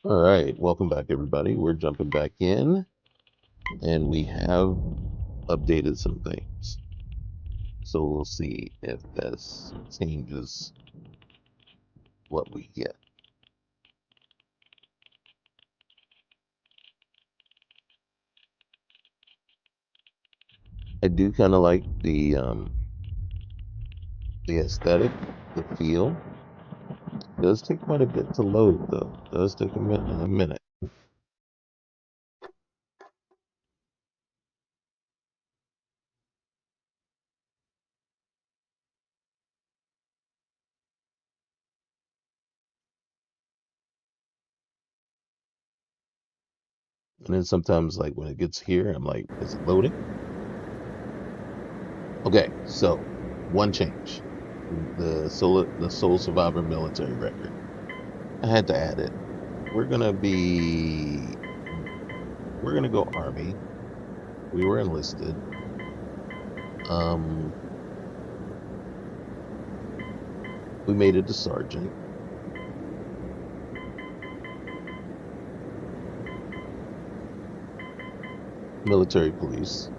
All right, welcome back, everybody. We're jumping back in, and we have updated some things. So we'll see if this changes what we get. I do kind of like the aesthetic, the feel. It does take quite a bit to load, though. It does take a minute. And then sometimes, like when it gets here, I'm like, is it loading? Okay, so one change: the Soul Survivor military record. I had to add it. We're gonna be we're gonna go Army. We were enlisted. Um, we made it to Sergeant. Military Police.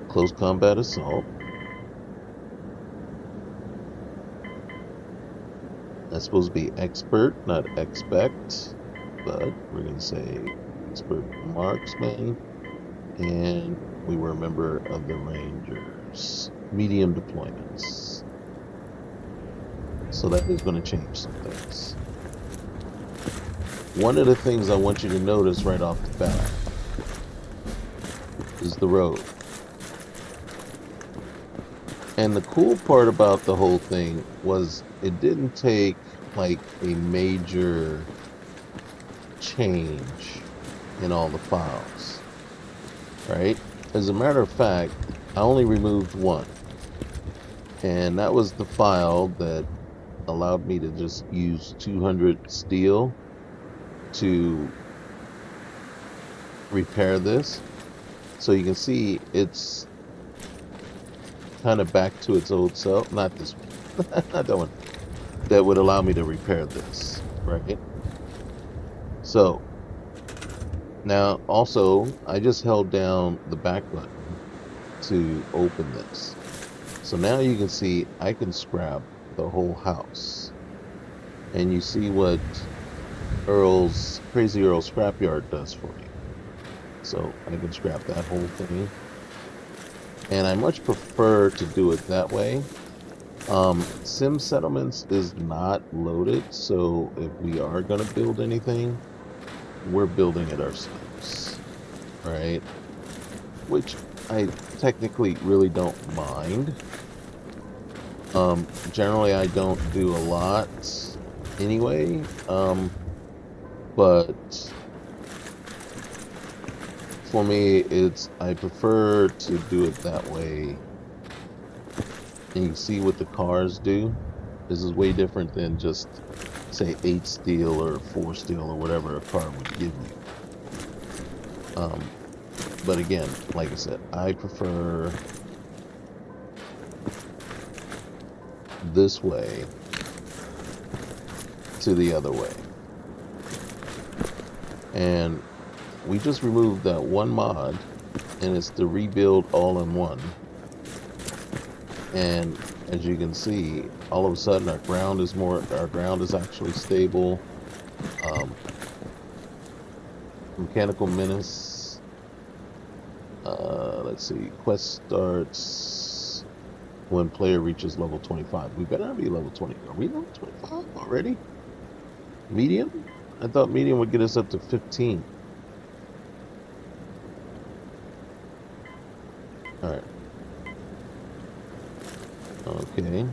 Close Combat Assault. That's supposed to be Expert, not Expect, but we're gonna say Expert Marksman. And we were a member of the Rangers. Medium deployments. So that is going to change some things. One of the things I want you to notice right off the bat is the road. And the cool part about the whole thing was it didn't take like a major change in all the files, right? As a matter of fact, I only removed one, and that was the file that allowed me to just use 200 steel to repair this. So you can see it's kind of back to its old self. Not this one, not that one. That would allow me to repair this, right? So now also I just held down the back button to open this. So now you can see I can scrap the whole house. And you see what Crazy Earl's Scrapyard does for me. So I can scrap that whole thing. And I much prefer to do it that way. Sim Settlements is not loaded, so if we are going to build anything, we're building it ourselves, right? Which I technically really don't mind. Generally, I don't do a lot anyway, but for me, I prefer to do it that way. And you see what the cars do. This is way different than just say 8 steel or 4 steel or whatever a car would give you. But again, like I said, I prefer this way to the other way. And we just removed that one mod, and it's the rebuild all in one. And as you can see, all of a sudden our ground is actually stable. Mechanical Menace. Let's see. Quest starts when player reaches level 25. We better not be level 20. Are we level 25 already? Medium? I thought medium would get us up to 15. Alright. Okay.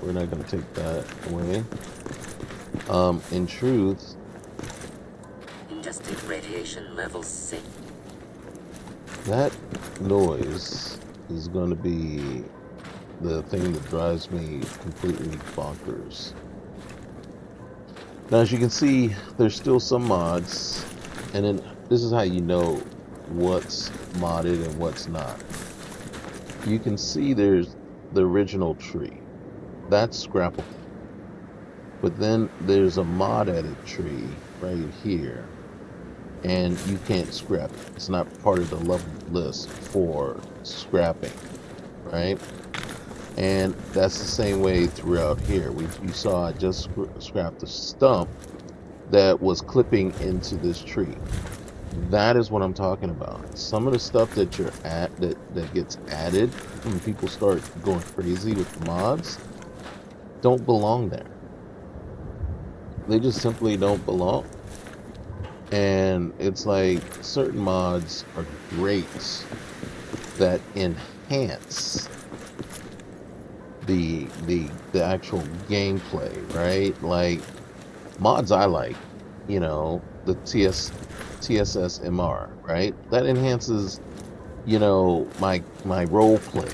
We're not going to take that away. In truth, Inducted radiation levels 6. that noise is going to be the thing that drives me completely bonkers. Now, as you can see, there's still some mods, and then this is how you know what's modded and what's not. You can see there's the original tree. That's scrappable. But then there's a mod edit tree right here, and you can't scrap it. It's not part of the level list for scrapping, right? And that's the same way throughout here. You saw I just scrapped the stump that was clipping into this tree. That is what I'm talking about. Some of the stuff that that gets added when people start going crazy with the mods don't belong there. They just simply don't belong. And it's like certain mods are great that enhance the actual gameplay, right? Like mods I like, the TSSMR, right? That enhances, my role play,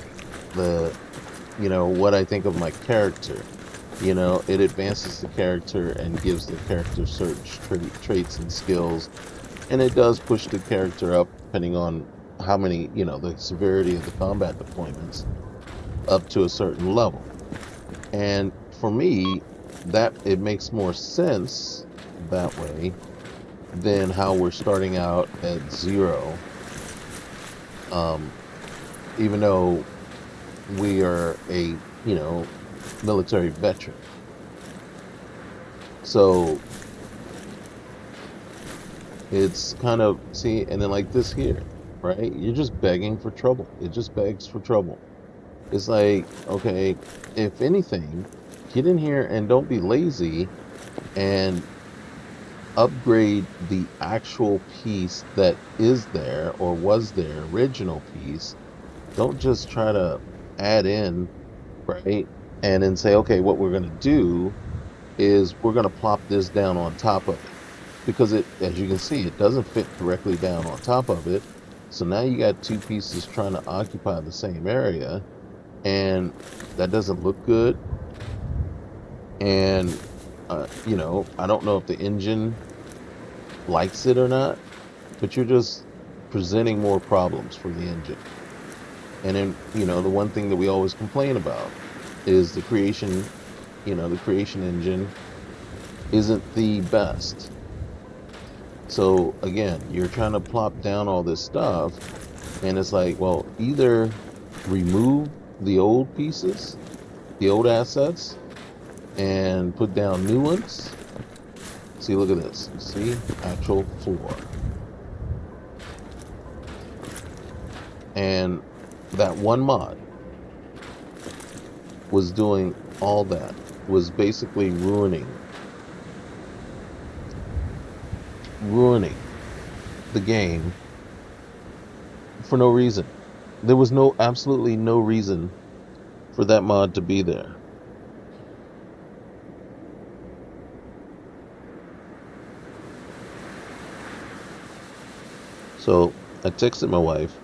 the what I think of my character. It advances the character and gives the character certain traits and skills, and it does push the character up depending on how many, the severity of the combat deployments up to a certain level. And for me, that it makes more sense that way than how we're starting out at 0. Even though we are a, military veteran. So it's kind of, see, and then like this here, right? You're just begging for trouble. It just begs for trouble. It's like, okay, if anything, get in here and don't be lazy and upgrade the actual piece that is there or was there, original piece. Don't just try to add in, right? And then say, okay, what we're going to do is we're going to plop this down on top of it. Because it, as you can see, it doesn't fit directly down on top of it. So now you got two pieces trying to occupy the same area, and that doesn't look good. And, I don't know if the engine likes it or not, but you're just presenting more problems for the engine. And then, the one thing that we always complain about is the creation, the creation engine isn't the best. So again, you're trying to plop down all this stuff, and it's like, well, either remove the old pieces, the old assets, and put down new ones. See, look at this. See, actual floor. And that one mod was doing all that, was basically ruining the game for no reason. There was absolutely no reason for that mod to be there. So I texted my wife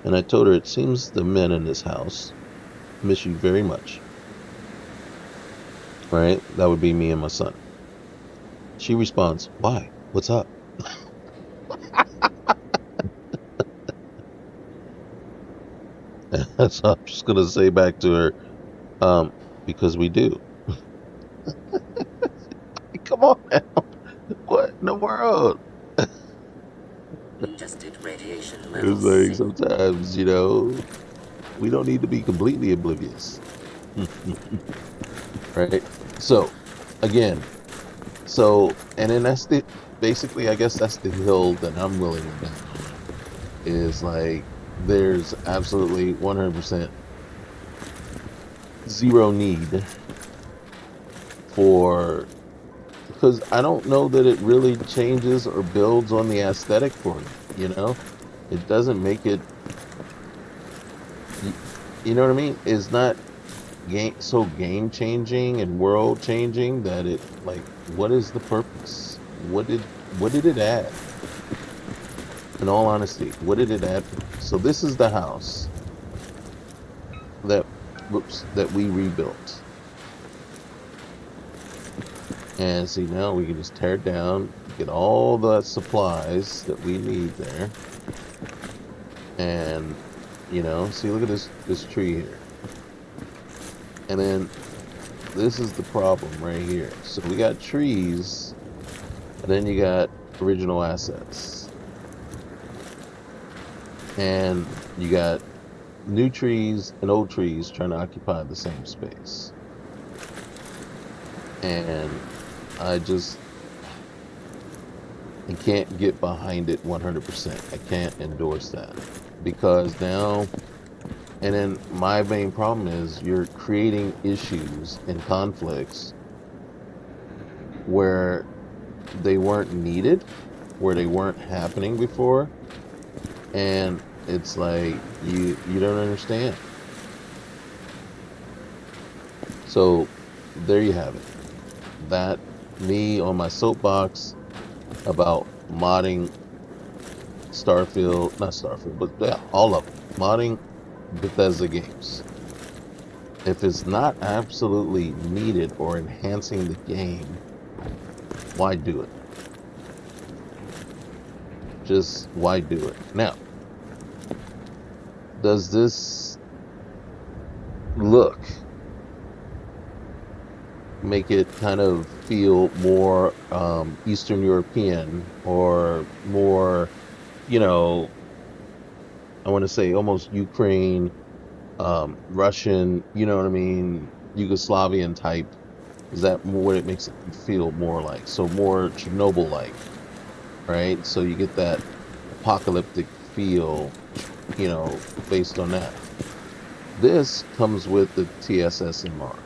and I told her, it seems the men in this house miss you very much. Right? That would be me and my son. She responds, why? What's up? So I'm just going to say back to her, because we do. Come on now. What in the world? Adjusted radiation It's levels like sync. sometimes, we don't need to be completely oblivious. Right? So, again, and then basically, I guess that's the hill that I'm willing to die on, is like, there's absolutely 100% zero need for, because I don't know that it really changes or builds on the aesthetic for you. It doesn't make it, you know what I mean? It's not game changing and world changing that it, like, what is the purpose? What did it add? In all honesty, what did it add? So this is the house that that we rebuilt. And see, now we can just tear it down, get all the supplies that we need there. And, see, look at this tree here. And then this is the problem right here. So we got trees, and then you got original assets, and you got new trees and old trees trying to occupy the same space. And I can't get behind it 100%. I can't endorse that because now, and then my main problem is you're creating issues and conflicts where they weren't needed, where they weren't happening before, and it's like you don't understand. So there you have it. That me on my soapbox about modding Starfield, not Starfield, but yeah, all of them, modding Bethesda games. If it's not absolutely needed or enhancing the game, why do it? Just why do it? Now, does this look make it kind of feel more Eastern European or more, you know, I want to say almost Ukraine, Russian, you know what I mean, Yugoslavian type? Is that what it makes it feel more like? So more Chernobyl-like, right? So you get that apocalyptic feel, you know, based on that. This comes with the TSSMR.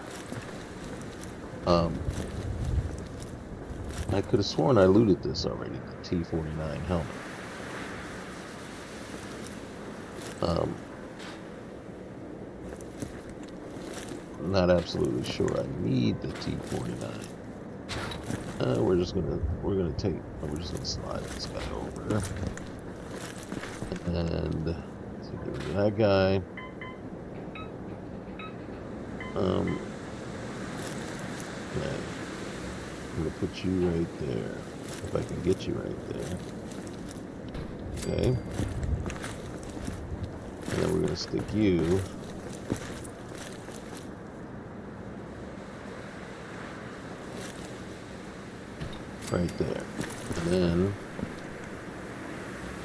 I could have sworn I looted this already, the T-49 helmet. Not absolutely sure I need the T-49. We're just gonna slide this guy over. And take rid of that guy. Okay. I'm gonna put you right there. If I can get you right there. Okay. And then we're gonna stick you right there. And then,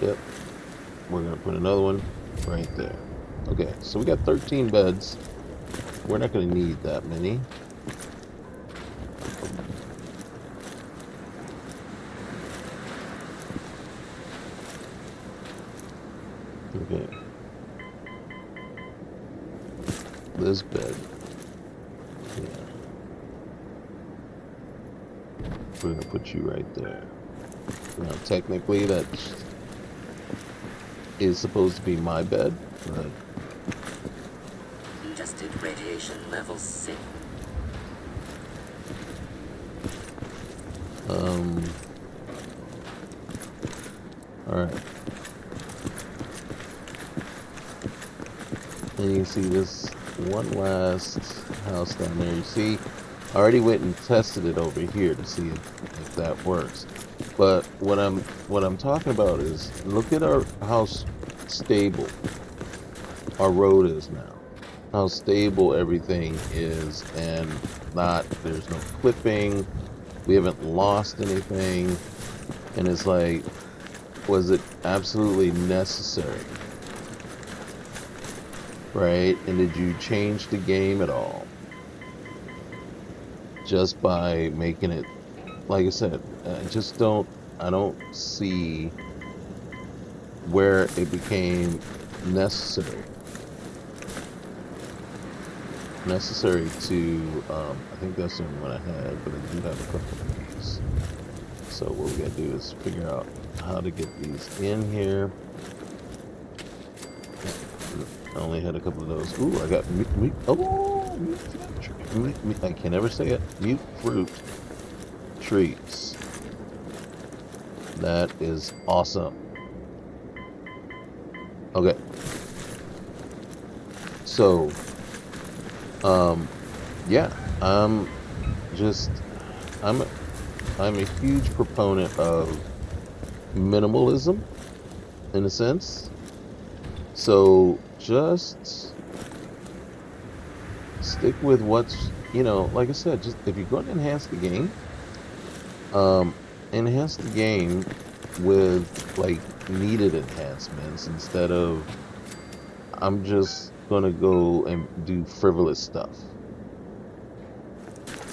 yep, we're gonna put another one right there. Okay, so we got 13 beds. We're not gonna need that many. Okay. This bed. Yeah. We're gonna put you right there. Now, technically, that is supposed to be my bed, but Adjusted radiation level 6. alright. And you can see this one last house down there. You see, I already went and tested it over here to see if that works. But what I'm talking about is look at how stable our road is now. How stable everything is, and there's no clipping. We haven't lost anything, and it's like, was it absolutely necessary? Right? And did you change the game at all? Just by making it, like I said, I don't see where it became necessary. Necessary to, I think that's the only one I had, but I do have a couple of these. So what we gotta do is figure out how to get these in here. I only had a couple of those. Ooh, I got mute I can never say it. Mute fruit trees. That is awesome. Okay. So, yeah, I'm a huge proponent of minimalism, in a sense. So just stick with what's you know, like I said, just if you're going to um, enhance the game with like needed enhancements instead of I'm just gonna go and do frivolous stuff.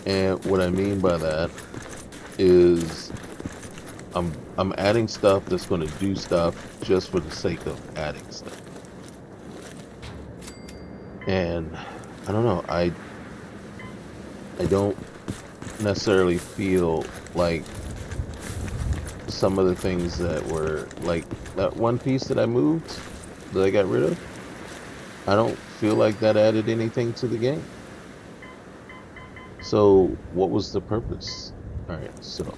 And what I mean by that is I'm adding stuff that's gonna do stuff just for the sake of adding stuff. And I don't know, I don't necessarily feel like some of the things that were like that one piece that I moved that I got rid of, I don't feel like that added anything to the game. So what was the purpose? All right, so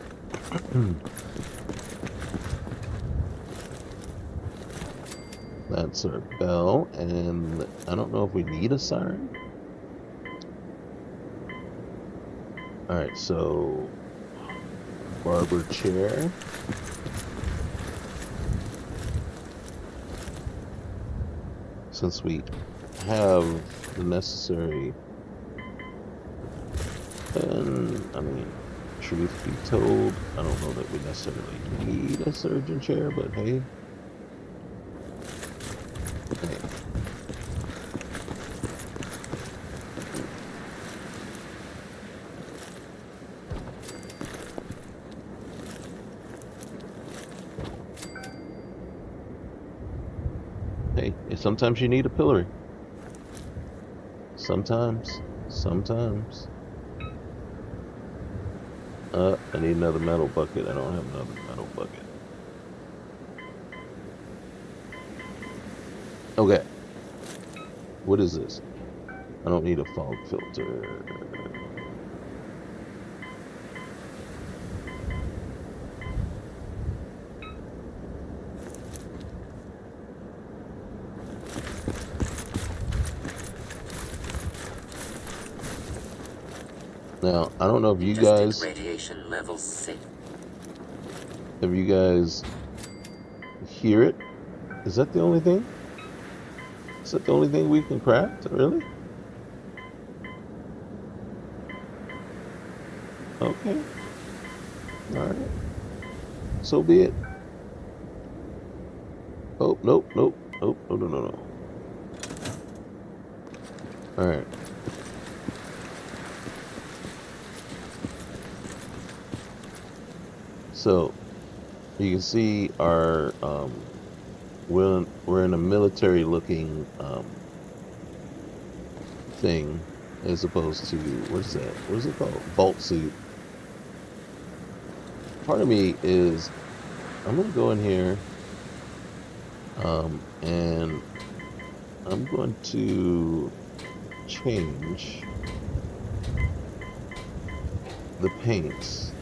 that's our bell, and I don't know if we need a siren. All right, so barber chair. Since we have the necessary, and I mean, truth be told, I don't know that we necessarily need a surgeon chair, but hey, hey. Hey, sometimes you need a pillory. Sometimes. I need another metal bucket. I don't have another metal bucket. Okay, what is this? I don't need a fog filter. Now, I don't know if you Adjusted guys, radiation levels safe. if you guys hear it. Is that the only thing? Is that the only thing we can craft? Really? Okay. All right. So be it. Oh, nope. No. All right. So you can see our we're in a military looking thing as opposed to what is that? What is it called? Vault suit. Part of me is I'm gonna go in here and I'm going to change the paints.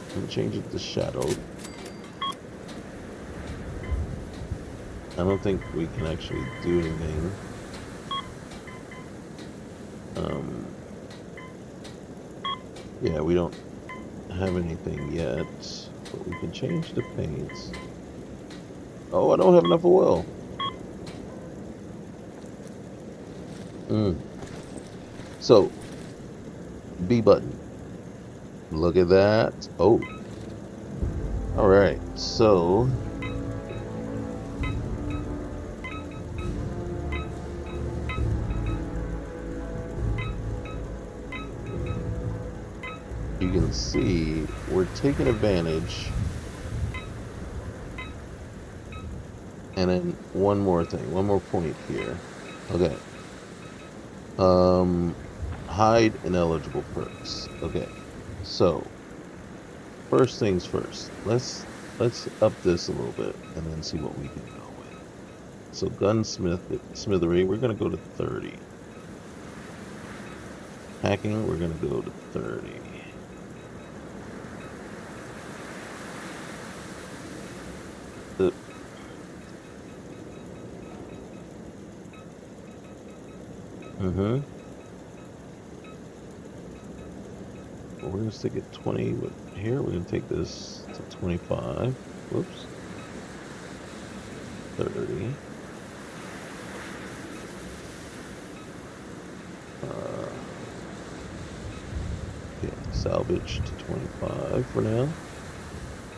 I'm gonna change it to shadowed. I don't think we can actually do anything. Um, yeah, we don't have anything yet, but we can change the paints. Oh, I don't have enough oil. Mm. So, B button. Look at that. Oh, all right. So, you can see we're taking advantage. And then one more thing, one more point here. Okay. Um, hide ineligible perks. Okay. So, first things first. Let's up this a little bit and then see what we can go with. So smithery, we're gonna go to 30. Hacking, we're gonna go to 30. The, mm-hmm. We're gonna stick at 20 with here. We're gonna take this to 25. Whoops. 30. Okay, salvage to 25 for now.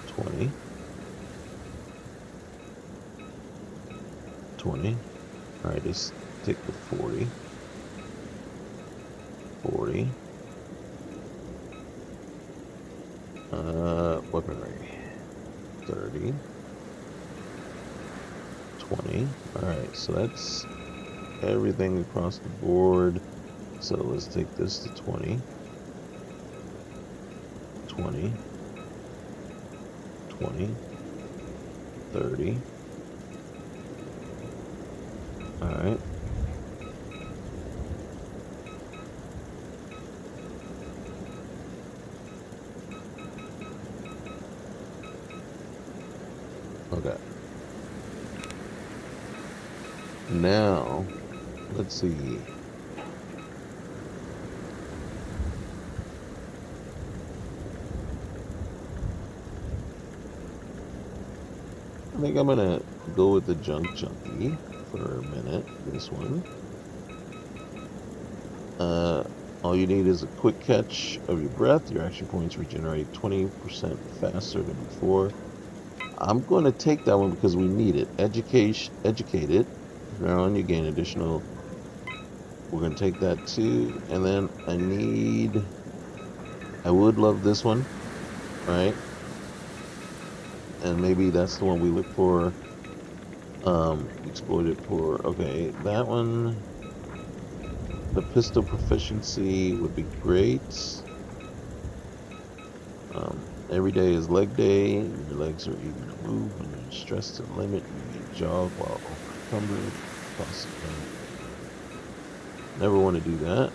20. 20. Alright, let's take the 40. 40. Weaponry. 30. 20. Alright, so that's everything across the board. So let's take this to 20. 20. 20. 30. Alright. Okay. Now, let's see. I think I'm gonna go with the junk junkie for a minute. This one. All you need is a quick catch of your breath. Your action points regenerate 20% faster than before. I'm going to take that one because we need it. Educated. Now on you gain additional. We're going to take that too. And then I would love this one, right? And maybe that's the one we look for. Exploited for. Okay, that one. The pistol proficiency would be great. Every day is leg day. Your legs are eager to move. When you're stressed to the limit, you may jog while encumbered. Possibly. Never want to do that.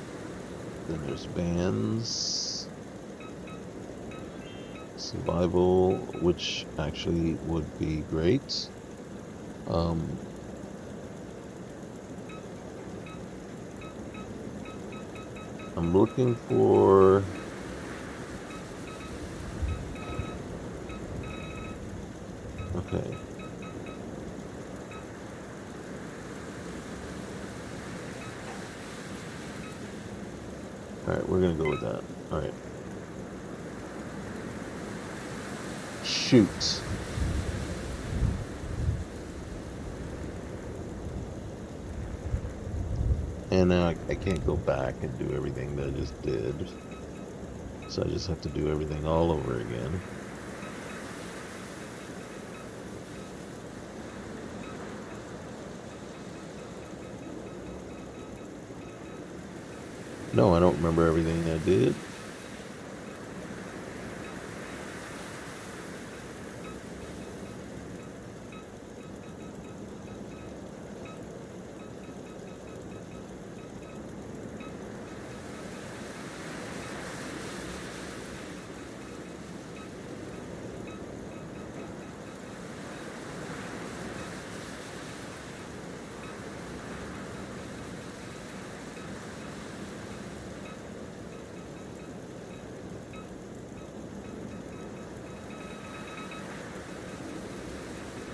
Then there's bands. Survival, which actually would be great. I'm looking for... Okay. Alright, we're gonna go with that. Alright. Shoot. And now I can't go back and do everything that I just did. So I just have to do everything all over again. No, I don't remember everything I did.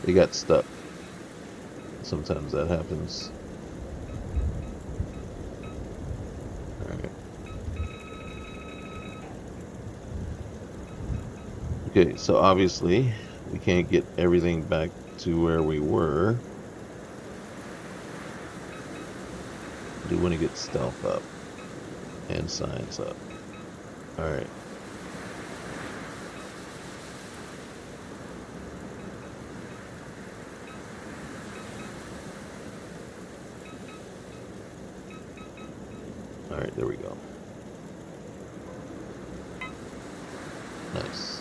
They got stuck. Sometimes that happens. Alright. Okay, so obviously we can't get everything back to where we were. I do want to get stealth up and science up. Alright. Alright, there we go. Nice.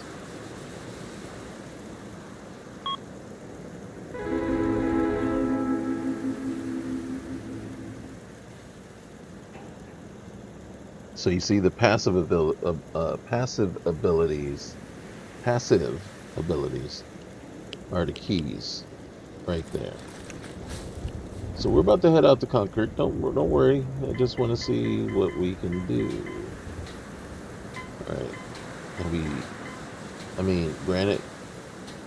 So you see the passive abilities are the keys right there. So we're about to head out to Concord. Don't worry. I just want to see what we can do. All right. I mean, granted,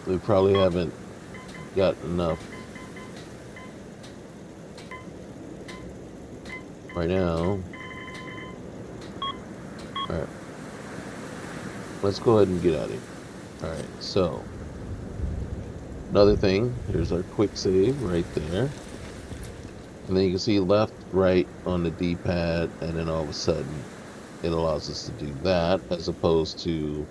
we probably haven't got enough right now. All right. let's go ahead and get out of here. All right, so another thing, here's our quick save right there. And then you can see left, right on the D-pad, and then all of a sudden it allows us to do that as opposed to,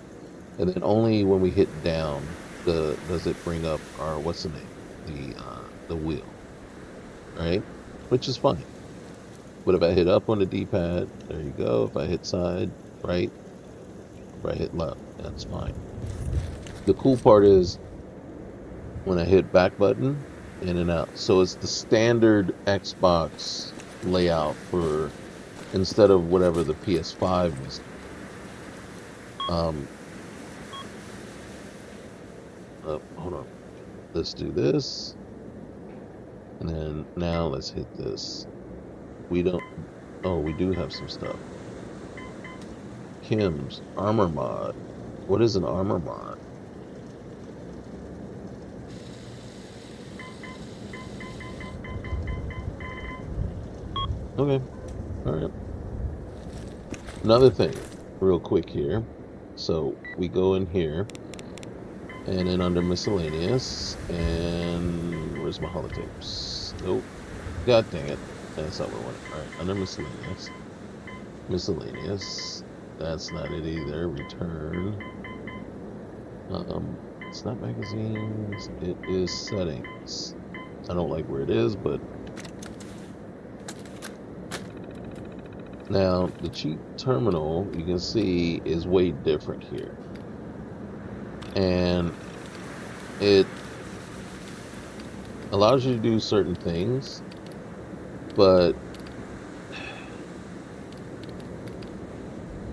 and then only when we hit down does it bring up our, what's the name? The wheel, right? Which is fine. But if I hit up on the D-pad, there you go. If I hit side, right, if I hit left, that's fine. The cool part is when I hit back button, in and out. So it's the standard Xbox layout for instead of whatever the PS5 was. Um, hold on. Let's do this, and then now let's hit this. We don't. Oh, we do have some stuff. Kim's armor mod. What is an armor mod? Okay. All right. Another thing, real quick here. So we go in here, and then under miscellaneous, and where's my holotapes? Nope. God dang it. That's not what I want. All right, under miscellaneous. Miscellaneous. That's not it either. Return. It's not magazines. It is settings. I don't like where it is, but now the cheat terminal you can see is way different here, and it allows you to do certain things, but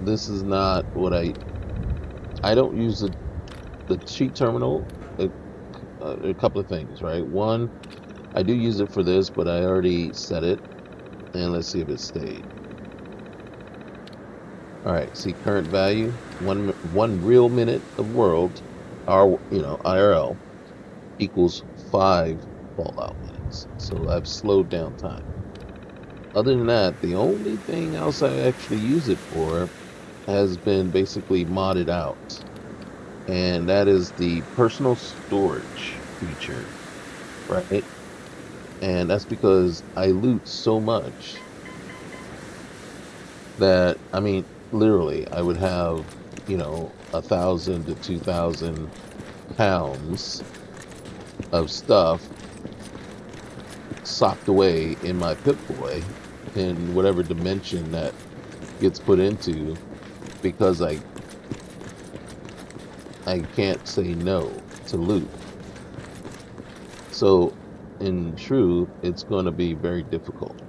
this is not what I don't use the cheat terminal. A couple of things, right? One, I do use it for this, but I already set it, and let's see if it stayed. All right, see current value, one real minute of world, IRL equals 5 Fallout minutes. So I've slowed down time. Other than that, the only thing else I actually use it for has been basically modded out, and that is the personal storage feature, right? And that's because I loot so much that, I mean, literally, I would have, 1,000 to 2,000 pounds of stuff socked away in my Pip-Boy in whatever dimension that gets put into, because I can't say no to loot. So in truth, it's going to be very difficult.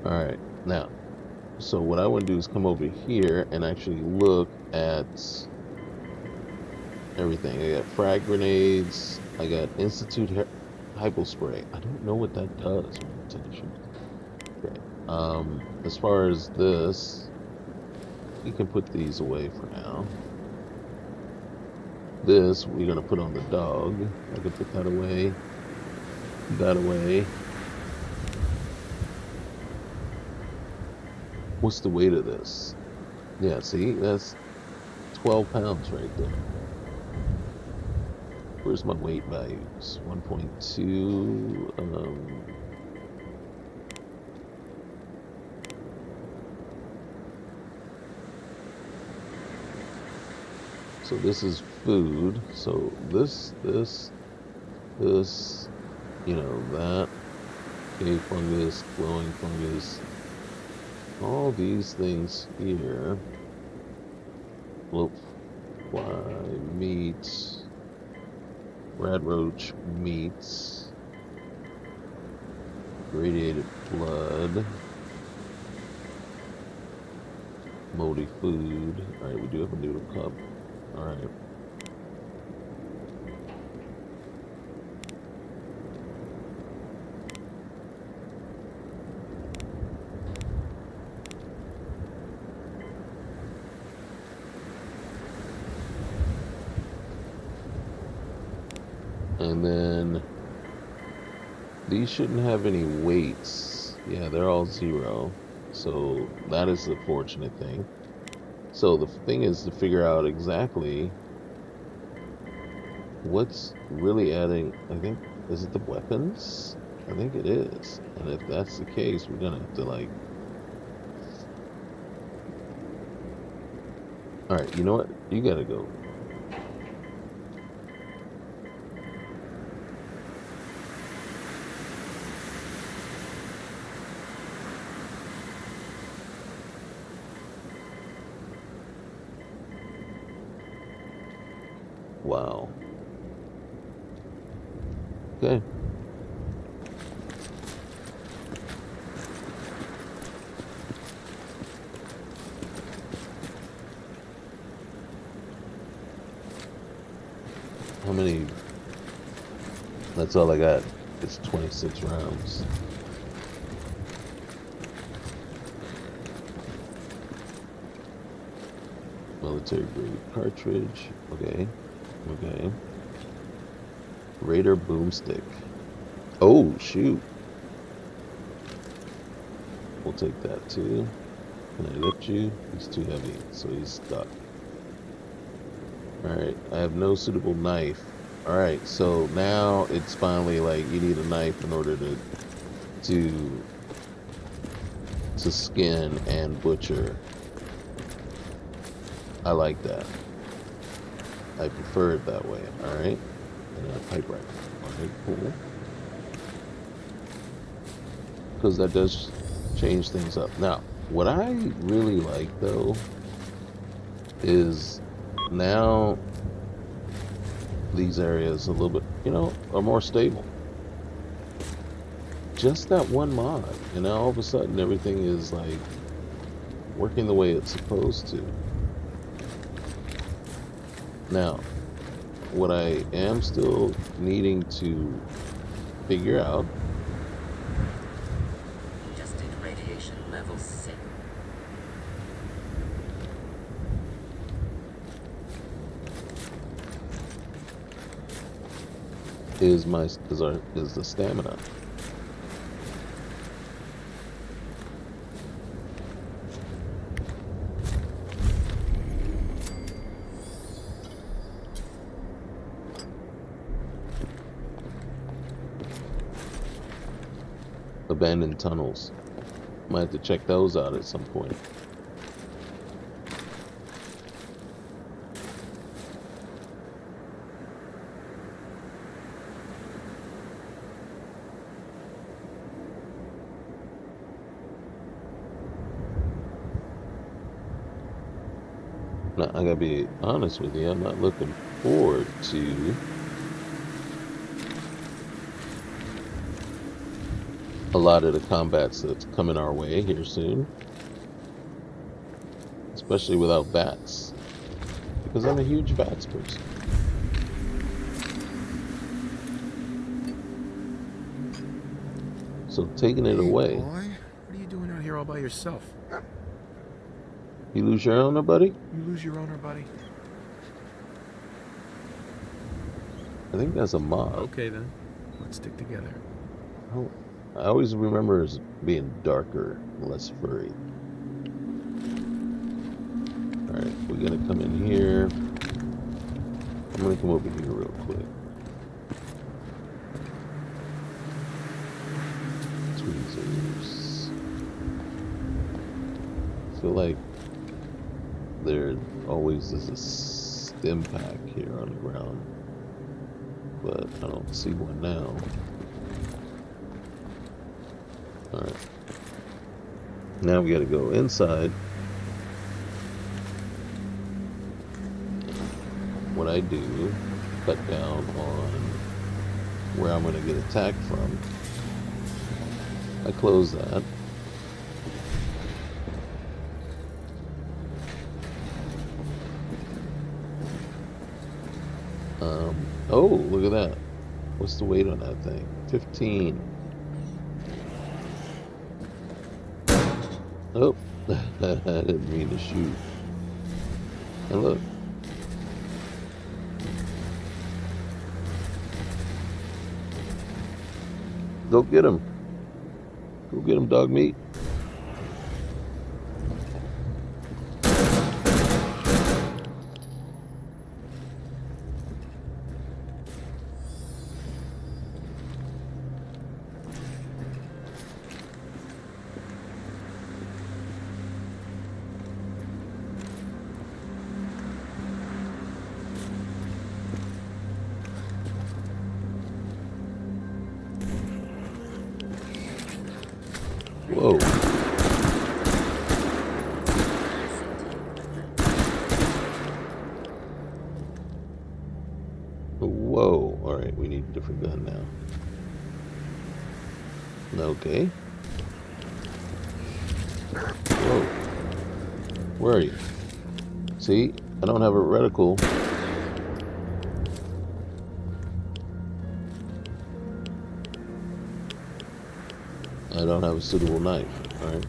All right, now, so what I want to do is come over here and actually look at everything. I got frag grenades. I got Institute Hypospray. I don't know what that does. Okay. As far as this, we can put these away for now. This we're gonna put on the dog. I can put that away. That away. What's the weight of this? Yeah, see, that's 12 pounds right there. Where's my weight values? 1.2. So this is food. So this, that. Okay, fungus, glowing fungus. All these things here. Bloat fly, meat, rat roach meats, radiated blood, moldy food. Alright, we do have a noodle cup. Alright. And then these shouldn't have any weights. Yeah, they're all 0. So that is the fortunate thing. So the thing is to figure out exactly what's really adding. I think, is it the weapons? I think it is. And if that's the case, we're gonna have to like. All right, you know what? You gotta go. Wow. Okay. How many? That's all I got. It's 26 rounds. Military grade cartridge. Okay. Okay. Raider boomstick. Oh, shoot. We'll take that too. Can I lift you? He's too heavy, so he's stuck. Alright, I have no suitable knife. Alright, so now it's finally like you need a knife in order to skin and butcher. I like that. I prefer it that way. Alright. And a pipe rifle. Alright, cool. Because that does change things up. Now, what I really like though is now these areas a little bit, you know, are more stable. Just that one mod, and now all of a sudden everything is like working the way it's supposed to. Now, what I am still needing to figure out Adjusted radiation level 6. is the stamina. Abandoned tunnels. Might have to check those out at some point. Now, I gotta be honest with you, I'm not looking forward to a lot of the combats that's coming our way here soon. Especially without bats. Because I'm a huge bats person. So taking it away. Boy, what are you doing out here all by yourself? You lose your owner, buddy? You lose your owner, buddy? I think that's a mod. Okay then, let's stick together. Oh, I always remember as being darker, less furry. Alright, we're gonna come in here. I'm gonna come over here real quick. Tweezers. I feel like there always is a stim pack here on the ground, but I don't see one now. Alright. Now we gotta go inside. What I do, cut down on where I'm gonna get attacked from. I close that. Oh, look at that. What's the weight on that thing? 15. Oh, I didn't mean to shoot. And look. Go get him. Go get him, dog meat. we need a different gun now. Okay. Whoa. Where are you? See? I don't have a reticle. I don't have a suitable knife. Alright.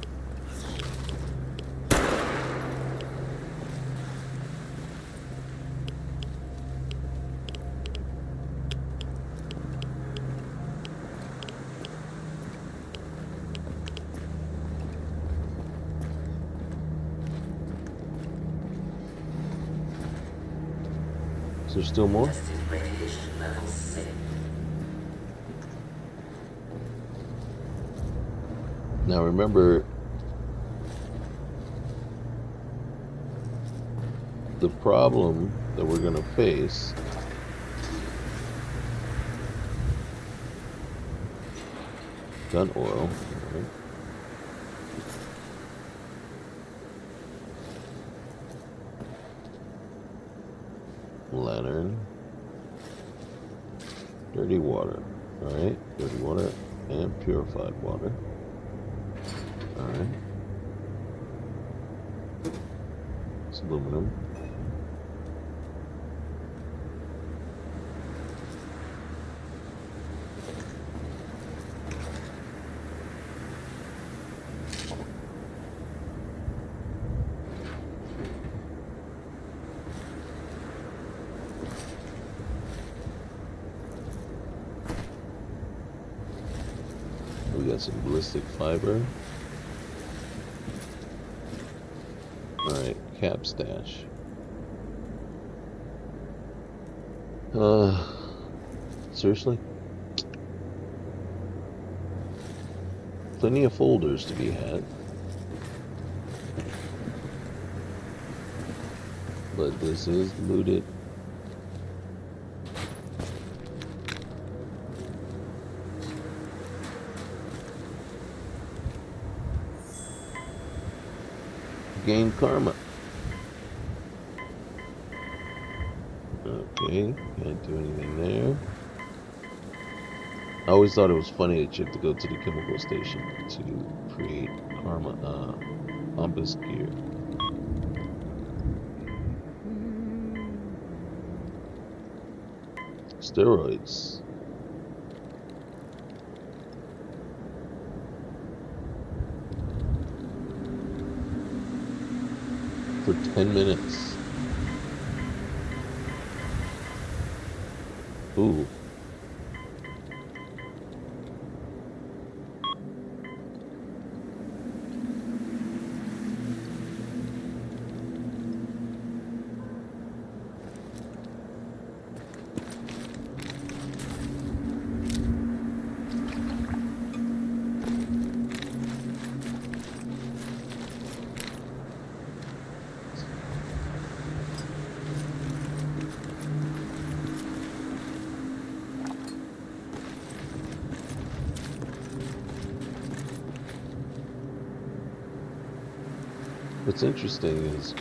Is there still more? Tested radiation level safe. Now remember, the problem that we're going to face gun oil, right? Lantern, dirty water, all right, dirty water and purified water, all right, it's aluminum. We got some ballistic fiber. Alright, cap stash. Seriously? Plenty of folders to be had. But this is looted. Gain karma. Okay, can't do anything there. I always thought it was funny that you have to go to the chemical station to create karma, pompous gear. Steroids. For 10 minutes. Ooh. What's interesting is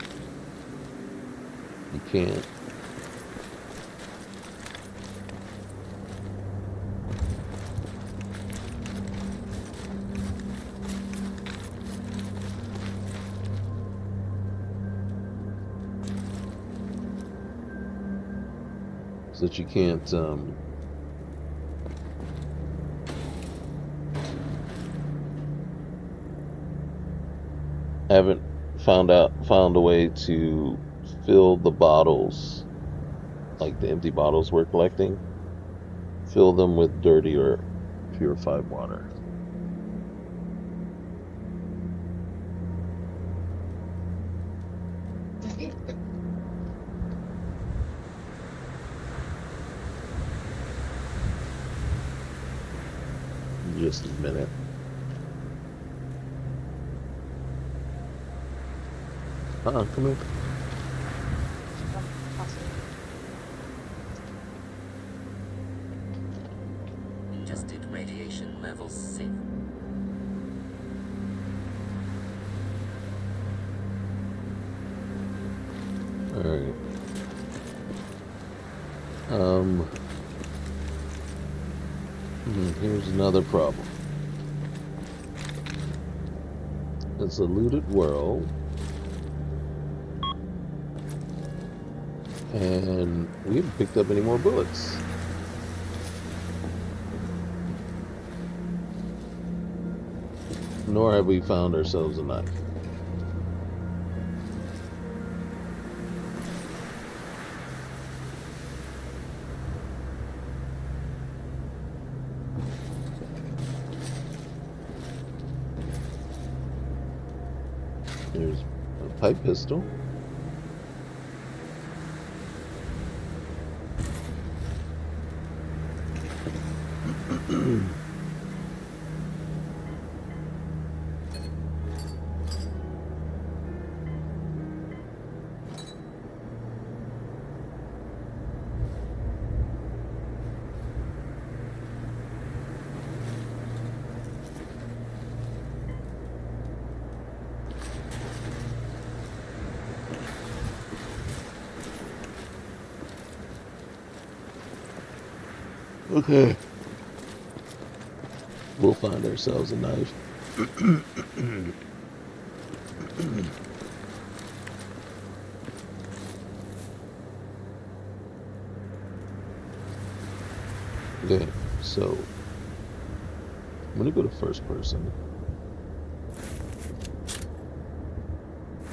you can't haven't found a way to fill the bottles, like the empty bottles we're collecting, fill them with dirty or purified water. Just a minute. Come here. Tested radiation levels safe. Alright. Here's another problem. It's a looted world, and we haven't picked up any more bullets. Nor have we found ourselves a knife. There's a pipe pistol. Okay. We'll find ourselves a knife. Okay, so I'm gonna go to first person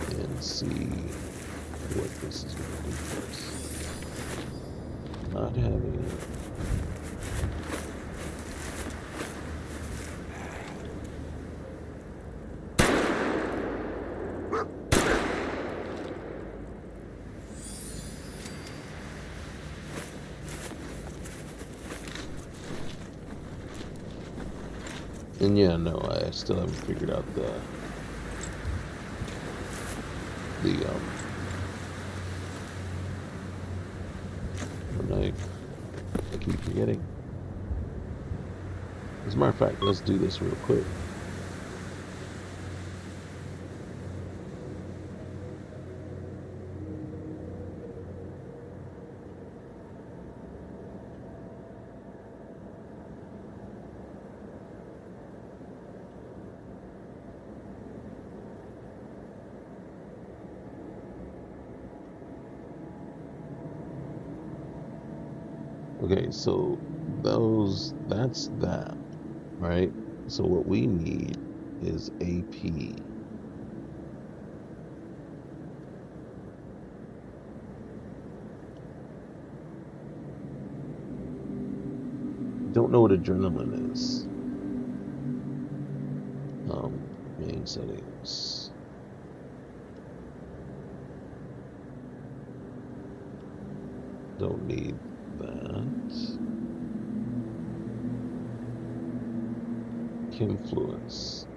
and see what this is gonna do first. Not having it. And yeah, no, I still haven't figured out the knife. I keep forgetting. As a matter of fact, let's do this real quick. Okay, so that's that, right? So what we need is AP. Don't know what adrenaline is. Main settings. Don't need that. Influence.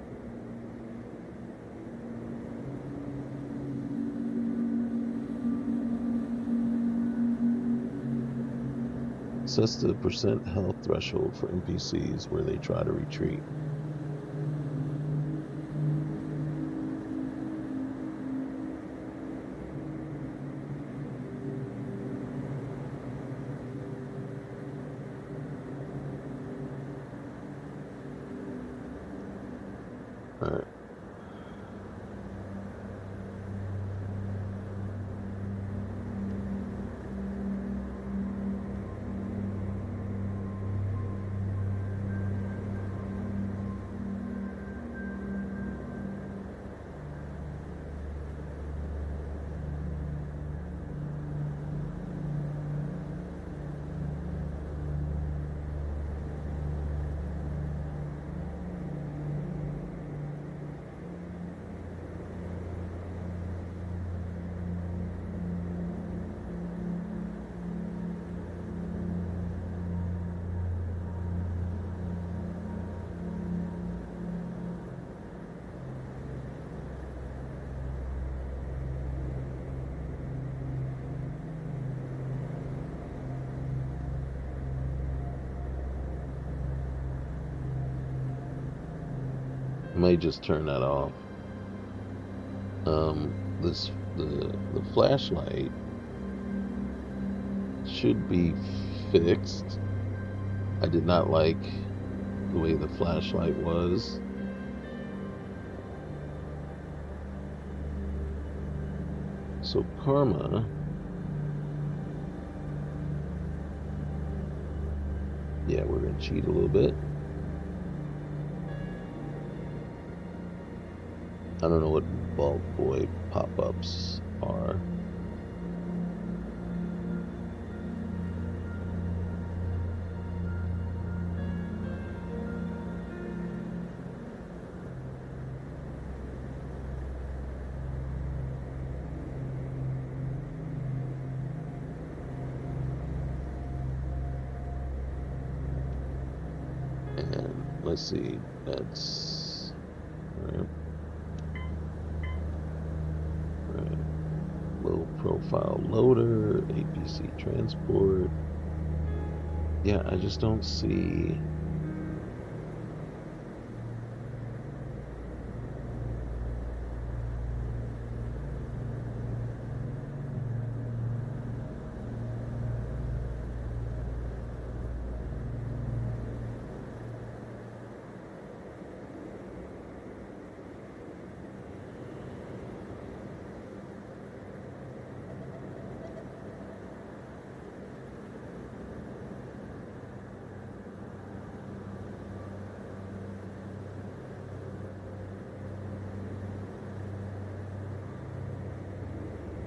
Sets the % health threshold for NPCs where they try to retreat. Alright. May just turn that off. The flashlight should be fixed. I did not like the way the flashlight was. So karma, yeah, we're gonna cheat a little bit. I don't know what Vault Boy pop-ups are. And let's see, that's right. Right. Low profile loader, APC transport. Yeah, I just don't see.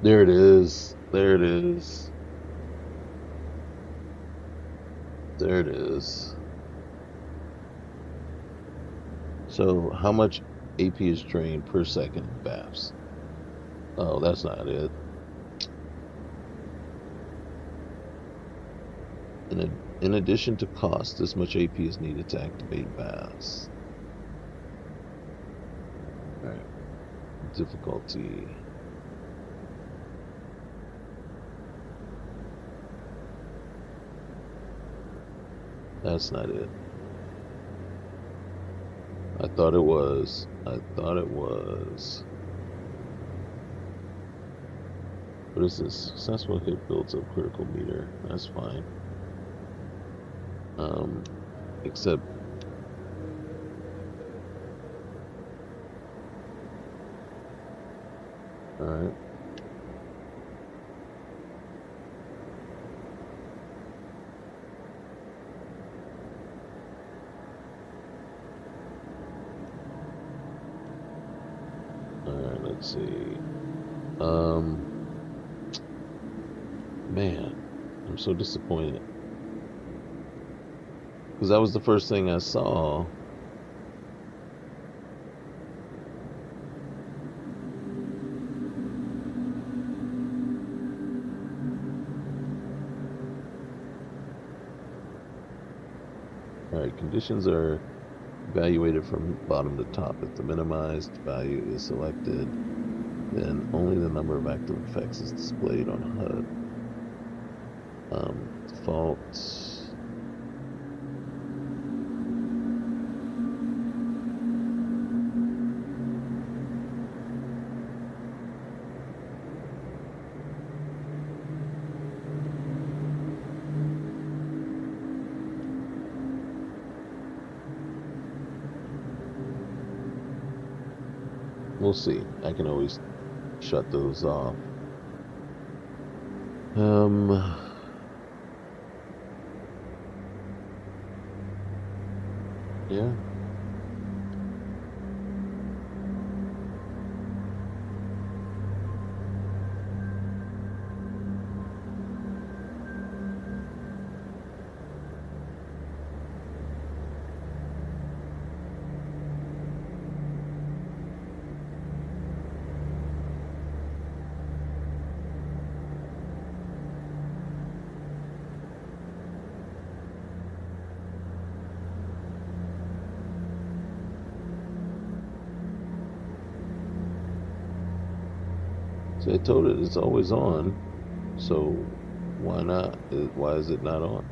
There it is. There it is. There it is. So how much AP is drained per second in baths? Oh, that's not it. In addition to cost, this much AP is needed to activate baths. All right. Difficulty. That's not it. I thought it was. I thought it was. What is this? Successful hit builds up critical meter. That's fine. Except all right. All right, let's see. Man, I'm so disappointed. Because that was the first thing I saw. Alright, conditions are evaluated from bottom to top. If the minimized value is selected, then only the number of active effects is displayed on HUD. Default. We'll see. I can always shut those off. Yeah. So I told it it's always on. So why not? Why is it not on?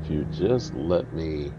if you just let me.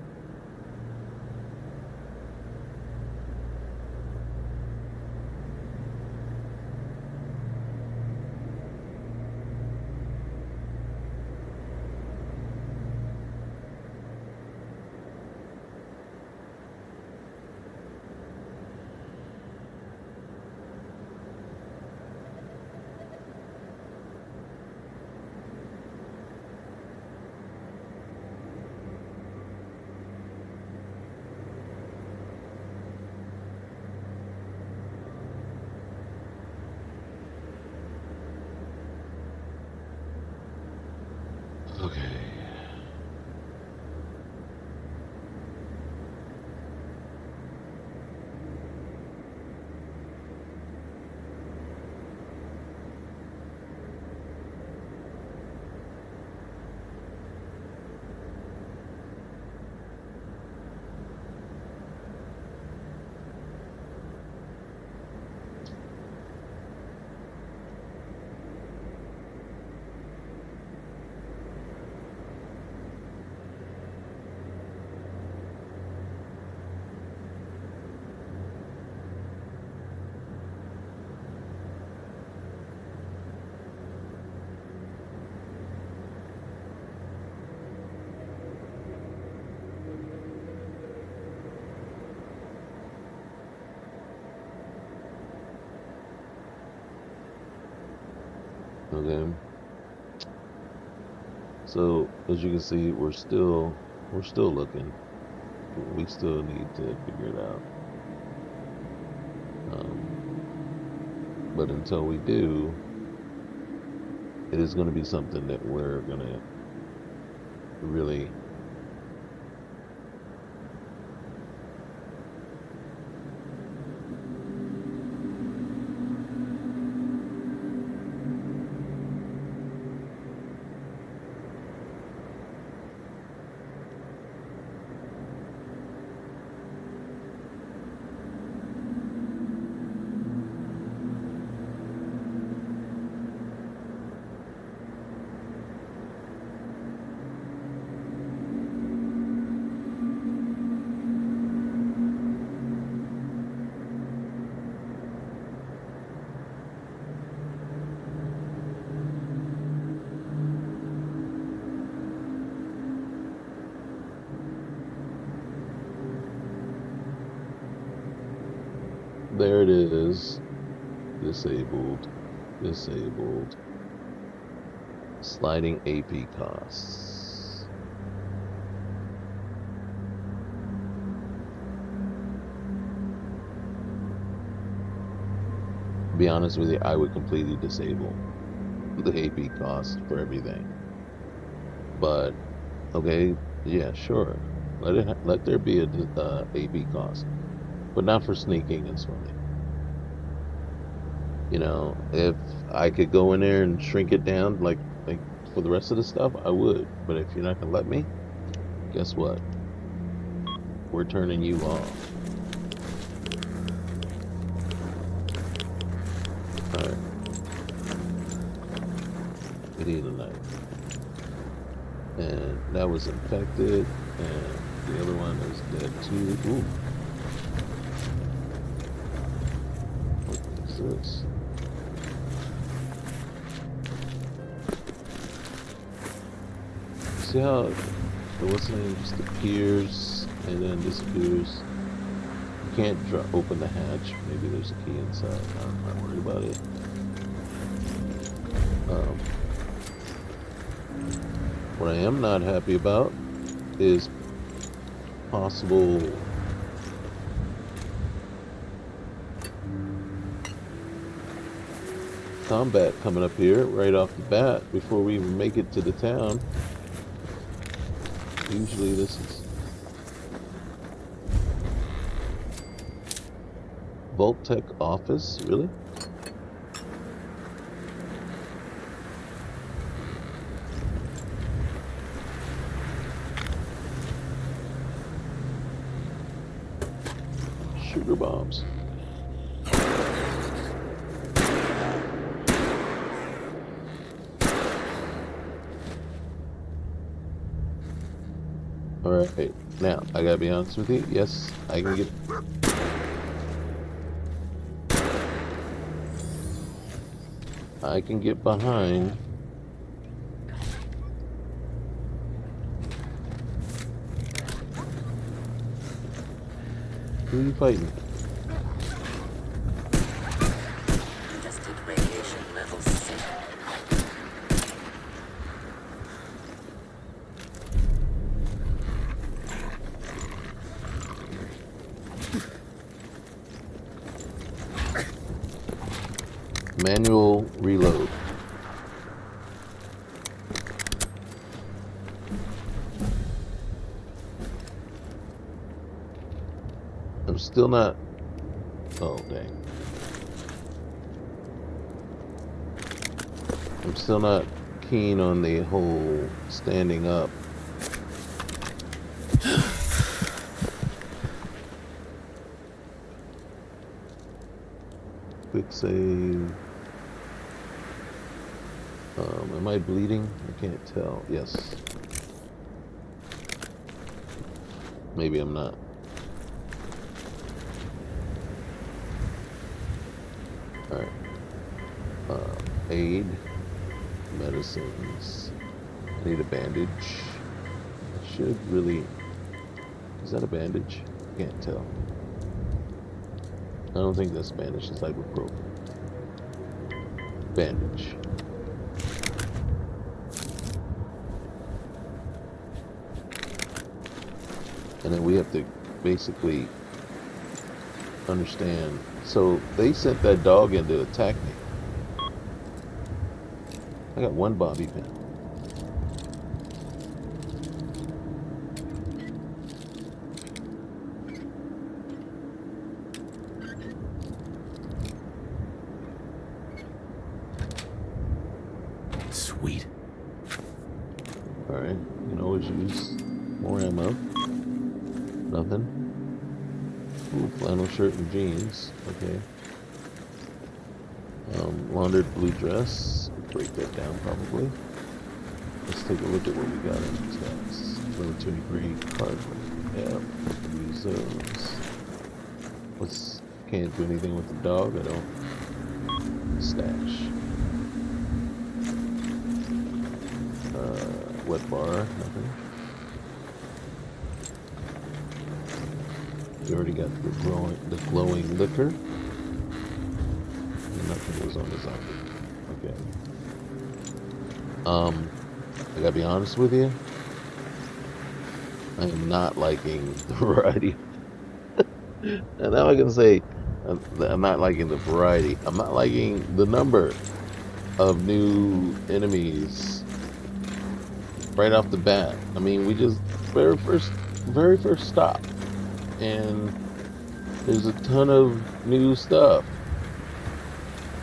Okay. Okay. So as you can see, we're still looking. We still need to figure it out. But until we do, it is going to be something that we're going to really there it is. Disabled. Disabled. Sliding AP costs. To be honest with you, I would completely disable the AP cost for everything. But okay, yeah, sure. Let there be a AP cost, but not for sneaking and swimming. You know, if I could go in there and shrink it down like for the rest of the stuff, I would. But if you're not gonna let me, guess what? We're turning you off. Alright. We need a knife. And that was infected, and the other one is dead too. Ooh. What is this? See how the what's the name just appears and then disappears? You can't open the hatch. Maybe there's a key inside. I'm not worried about it. What I am not happy about is possible combat coming up here right off the bat before we even make it to the town. Usually this is Vault-Tec office, really? Sugar bombs. Alright, now, I gotta be honest with you. Yes, I can get... I can get behind. Who are you fighting? Adjusted radiation levels safe. Manual reload. I'm still not... Oh, dang. I'm still not keen on the whole standing up. Quick save. Am I bleeding? I can't tell. Yes. Maybe I'm not. Alright. Aid. Medicines. I need a bandage. I should really... Is that a bandage? Can't tell. I don't think that's bandage. It's ibuprofen. Bandage. And then we have to basically understand. So they sent that dog in to attack me. I got one bobby pin. Sweet. Alright, you can always use more ammo. Nothing. Ooh, flannel shirt and jeans. Okay. Laundered blue dress. Break that down probably. Let's take a look at what we got in these guys. Level 23 card. Yeah, use those. Can't do anything with the dog. I don't. Stash. Wet bar. Nothing. We already got the glowing liquor. Nothing was on the zombie. Okay. I gotta be honest with you. I am not liking the variety. And now I can say I'm not liking the variety. I'm not liking the number of new enemies right off the bat. I mean, we just very first stop, and there's a ton of new stuff.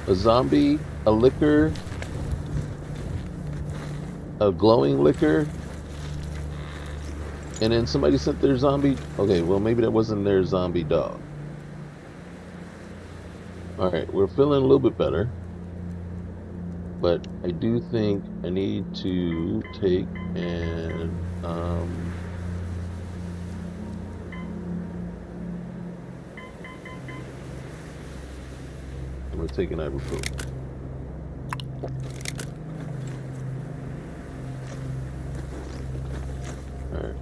A zombie, a liquor, a glowing liquor, and then somebody sent their zombie. Okay, well maybe that wasn't their zombie dog. Alright, we're feeling a little bit better, but I do think I need to take and I'm gonna take an ibuprofen. Alright.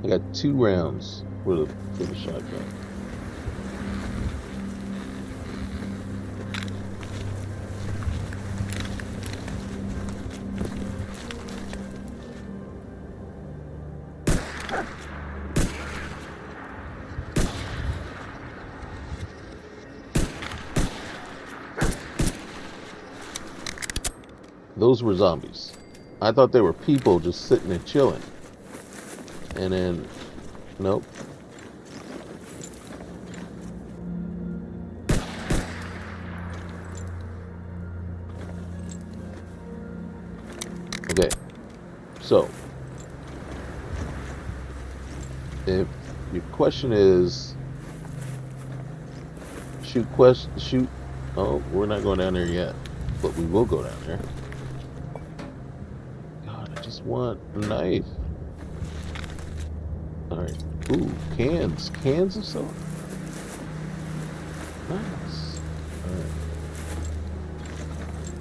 I got 2 rounds for the shotgun. Those were zombies. I thought they were people just sitting and chilling. And then, nope. Okay, so if your question is shoot, oh, we're not going down there yet. but we will go down there. God, I just want a knife. Alright. Ooh, cans. Cans of soda. Nice.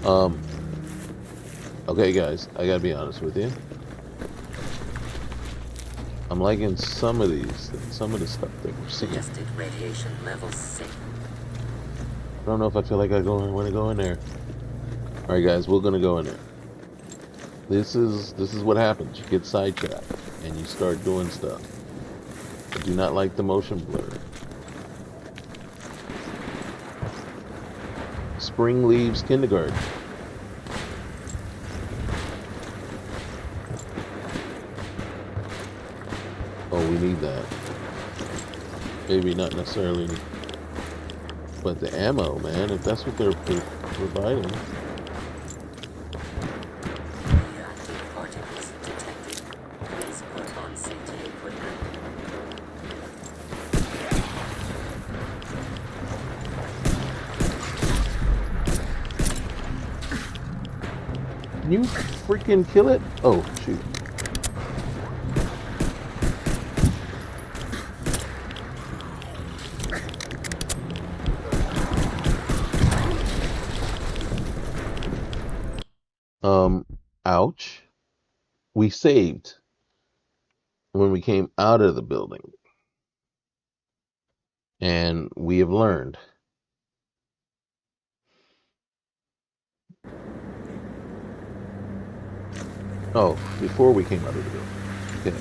Alright. Okay, guys, I gotta be honest with you. I'm liking some of these, some of the stuff that we're seeing. Suggested radiation levels safe. I don't know if I feel like I want to go in there. All right, guys, we're gonna go in there. This is what happens. You get sidetracked and you start doing stuff. I do not like the motion blur. Spring leaves kindergarten. Oh, we need that. Maybe not necessarily, but the ammo, man. If that's what they're providing. Radioactive particles detected. Please put on safety equipment. Can you freaking kill it? Oh, shoot. Ouch. We saved when we came out of the building. And we have learned. Oh, before we came out of the building. Okay.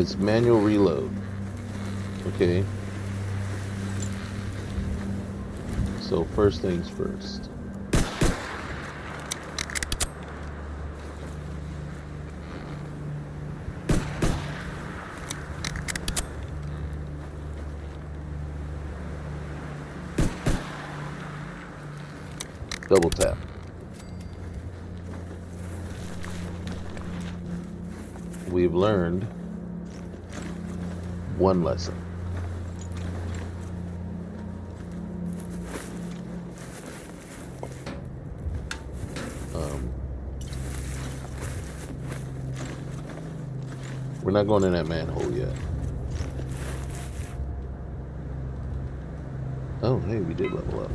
It's manual reload. Okay. So first things first. Double tap. We've learned one lesson. We're not going in that manhole yet. Oh, hey, we did level up.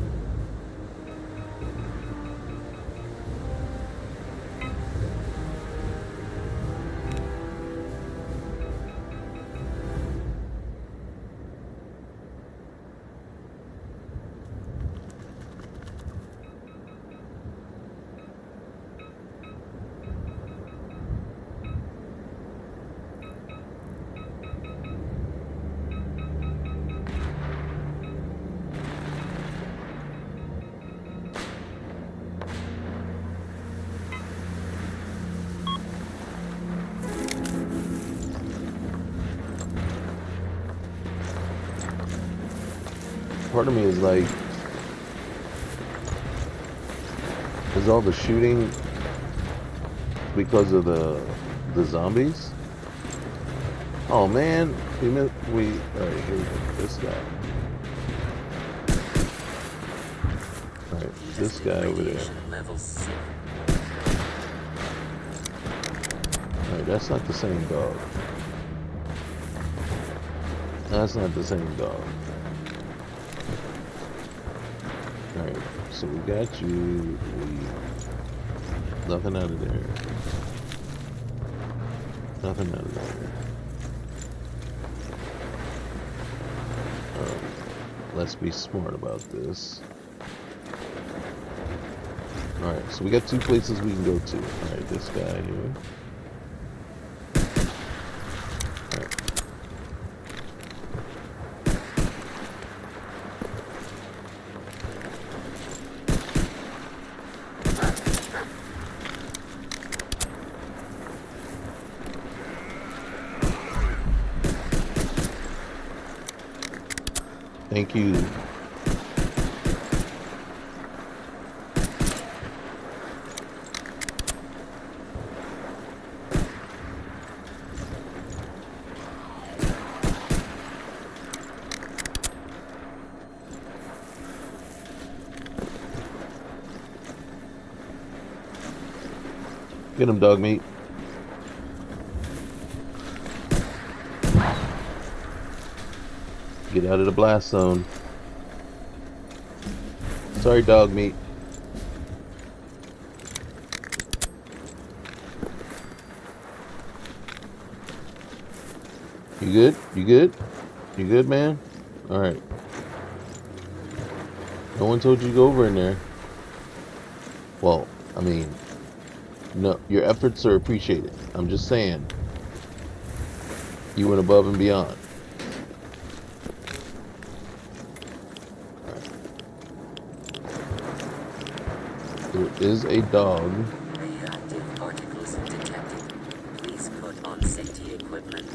Part of me is like, is all the shooting because of the zombies? Oh man, all right, here we go. This guy. All right, this guy over there. Radiation levels safe. All right, that's not the same dog. That's not the same dog. Alright, so we got you. Nothing out of there. Nothing out of there. Let's be smart about this. Alright, so we got two places we can go to. Alright, this guy here. Alright. Thank you. Get him, dog meat. Get out of the blast zone. Sorry, dog meat. You good? You good? You good, man? Alright. No one told you to go over in there. Well, I mean, no, your efforts are appreciated. I'm just saying. You went above and beyond. Alright. There is a dog. Radioactive particles detected. Please put on safety equipment.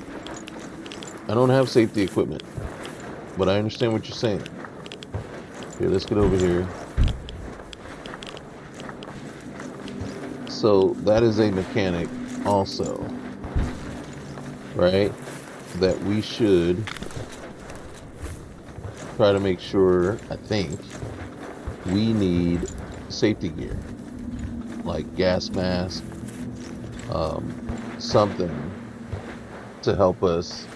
I don't have safety equipment, but I understand what you're saying. Here, let's get over here. So that is a mechanic also, right? That we should try to make sure, I think, we need safety gear, like gas mask, something to help us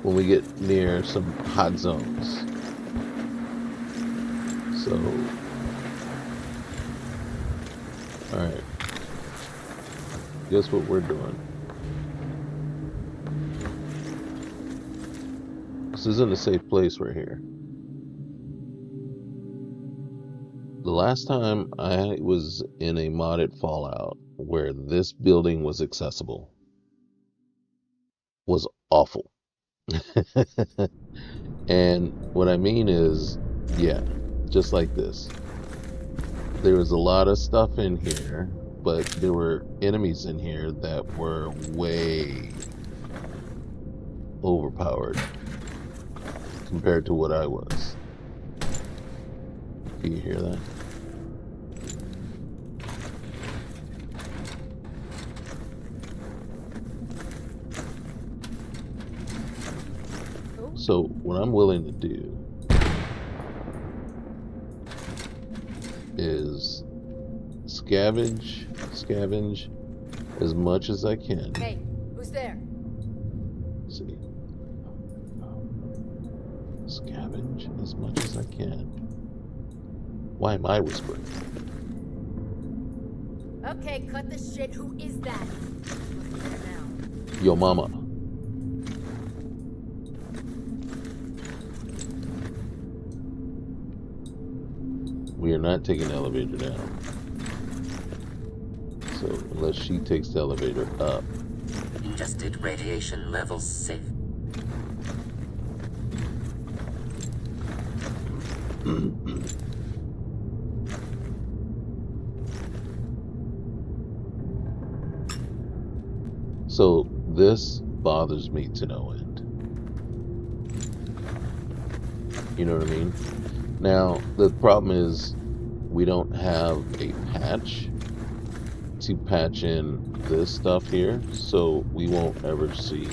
when we get near some hot zones. So, alright. Guess what we're doing? This isn't a safe place right here. The last time I was in a modded Fallout where this building was accessible was awful. And what I mean is, yeah, just like this. There was a lot of stuff in here, but there were enemies in here that were way overpowered compared to what I was. Can you hear that? So what I'm willing to do is scavenge as much as I can. Hey, who's there? Let's see. Scavenge as much as I can. Why am I whispering? Okay, cut the shit. Who is that? Looking there now. Yo mama. We are not taking the elevator down. So unless she takes the elevator up. Adjusted radiation levels safe. So this bothers me to no end. You know what I mean? Now, the problem is we don't have a patch to patch in this stuff here, so we won't ever see,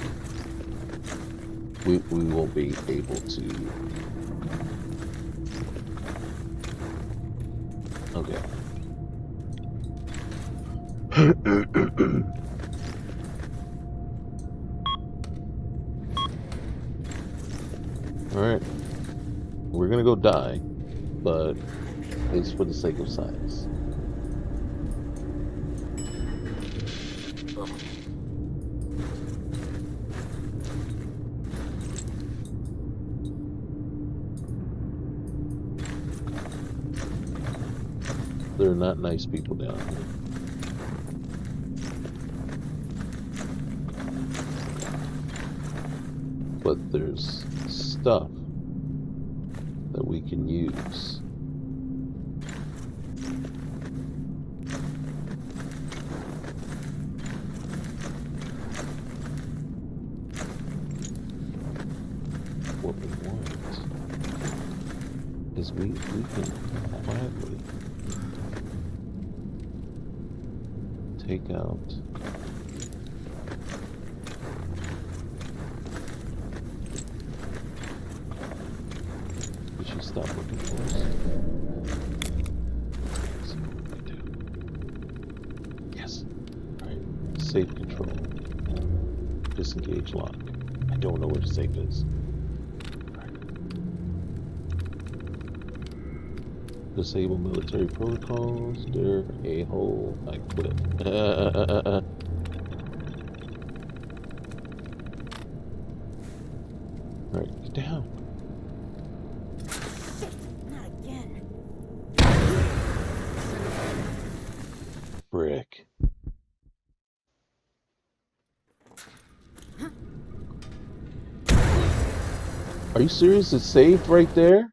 we won't be able to. Okay. Alright. We're gonna go die, but it's for the sake of science. They're not nice people down here. But there's stuff that we can use. What we want is we can quietly take out did she stop looking for us? Let's see what we can do. Safe control. Disengage lock. I don't know where the safe is. Disable military protocols. They're a hole. I quit. Alright, get down. Shit, not again. Brick. Are you serious? It's saved right there?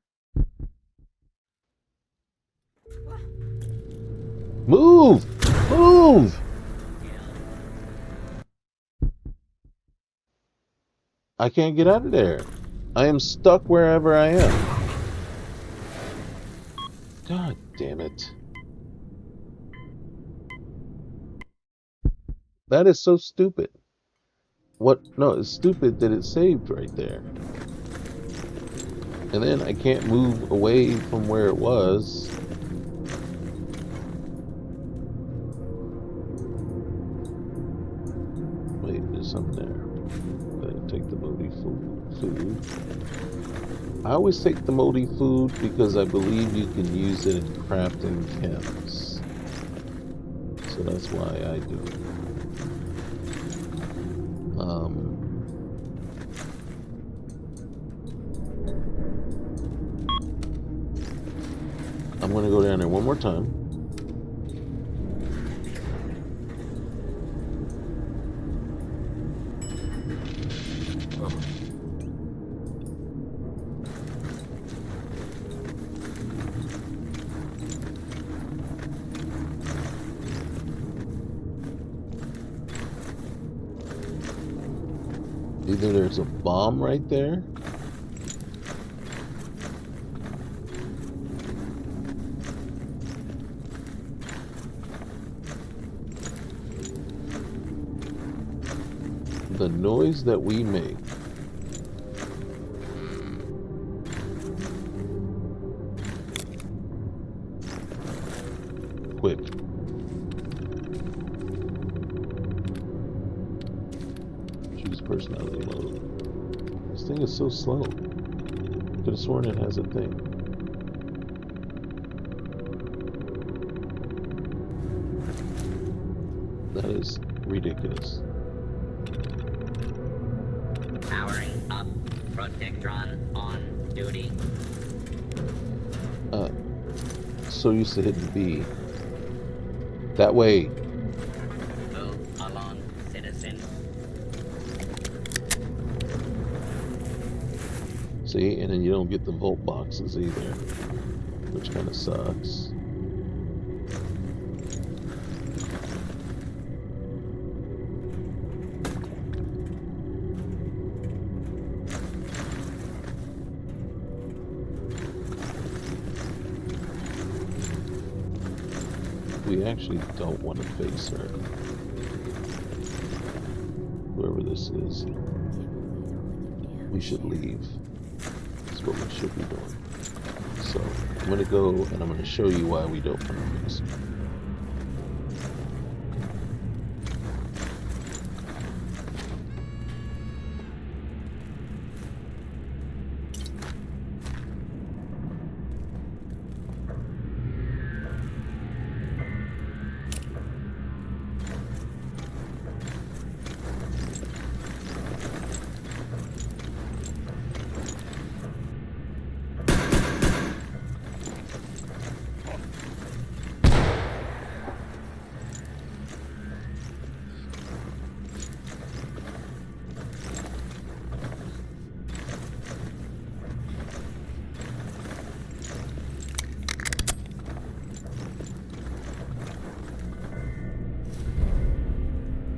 Move! Move! I can't get out of there. I am stuck wherever I am. God damn it. That is so stupid. What? No, it's stupid that it's saved right there. And then I can't move away from where it was. Wait, there's something there. Take the moldy food. I always take the moldy food because I believe you can use it in crafting chems. So that's why I do it. I'm going to go down there one more time. Either there's a bomb right there. The noise that we make. Quick. Choose personality mode. This thing is so slow. Could have sworn it has a thing. That is ridiculous. Powering up. Protectron on duty. So used to hitting B. That way. Move along, citizen. See, and then you don't get the volt boxes either, which kind of sucks. We actually don't want to face her. Whoever this is, we should leave. That's what we should be doing. So, I'm going to go and I'm going to show you why we don't want to face her.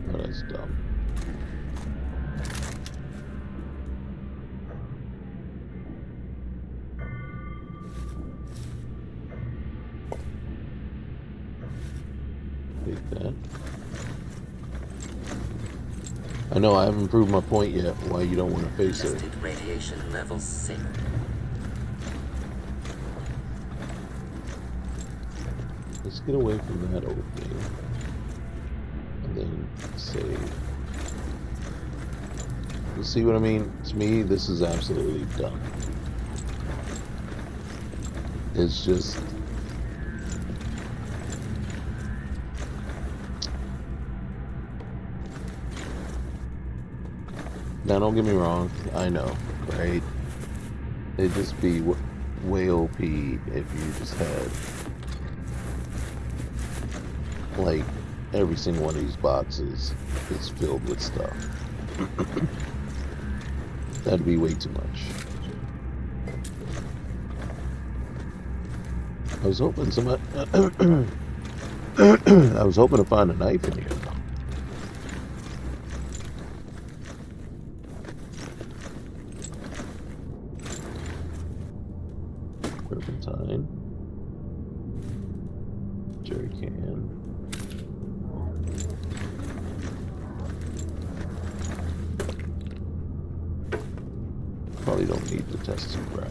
Oh, that's dumb. Take that. I know I haven't proved my point yet why you don't want to face her. Tested radiation levels safe. Let's get away from that opening. And then Save. You see what I mean? To me, this is absolutely dumb. It's just... Now, don't get me wrong. I know, right? It'd just be way OP if you just had, like, every single one of these boxes is filled with stuff. That'd be way too much. I was hoping somebody... I was hoping to find a knife in here. Turpentine. Jerry can. Probably don't need the test tube rack.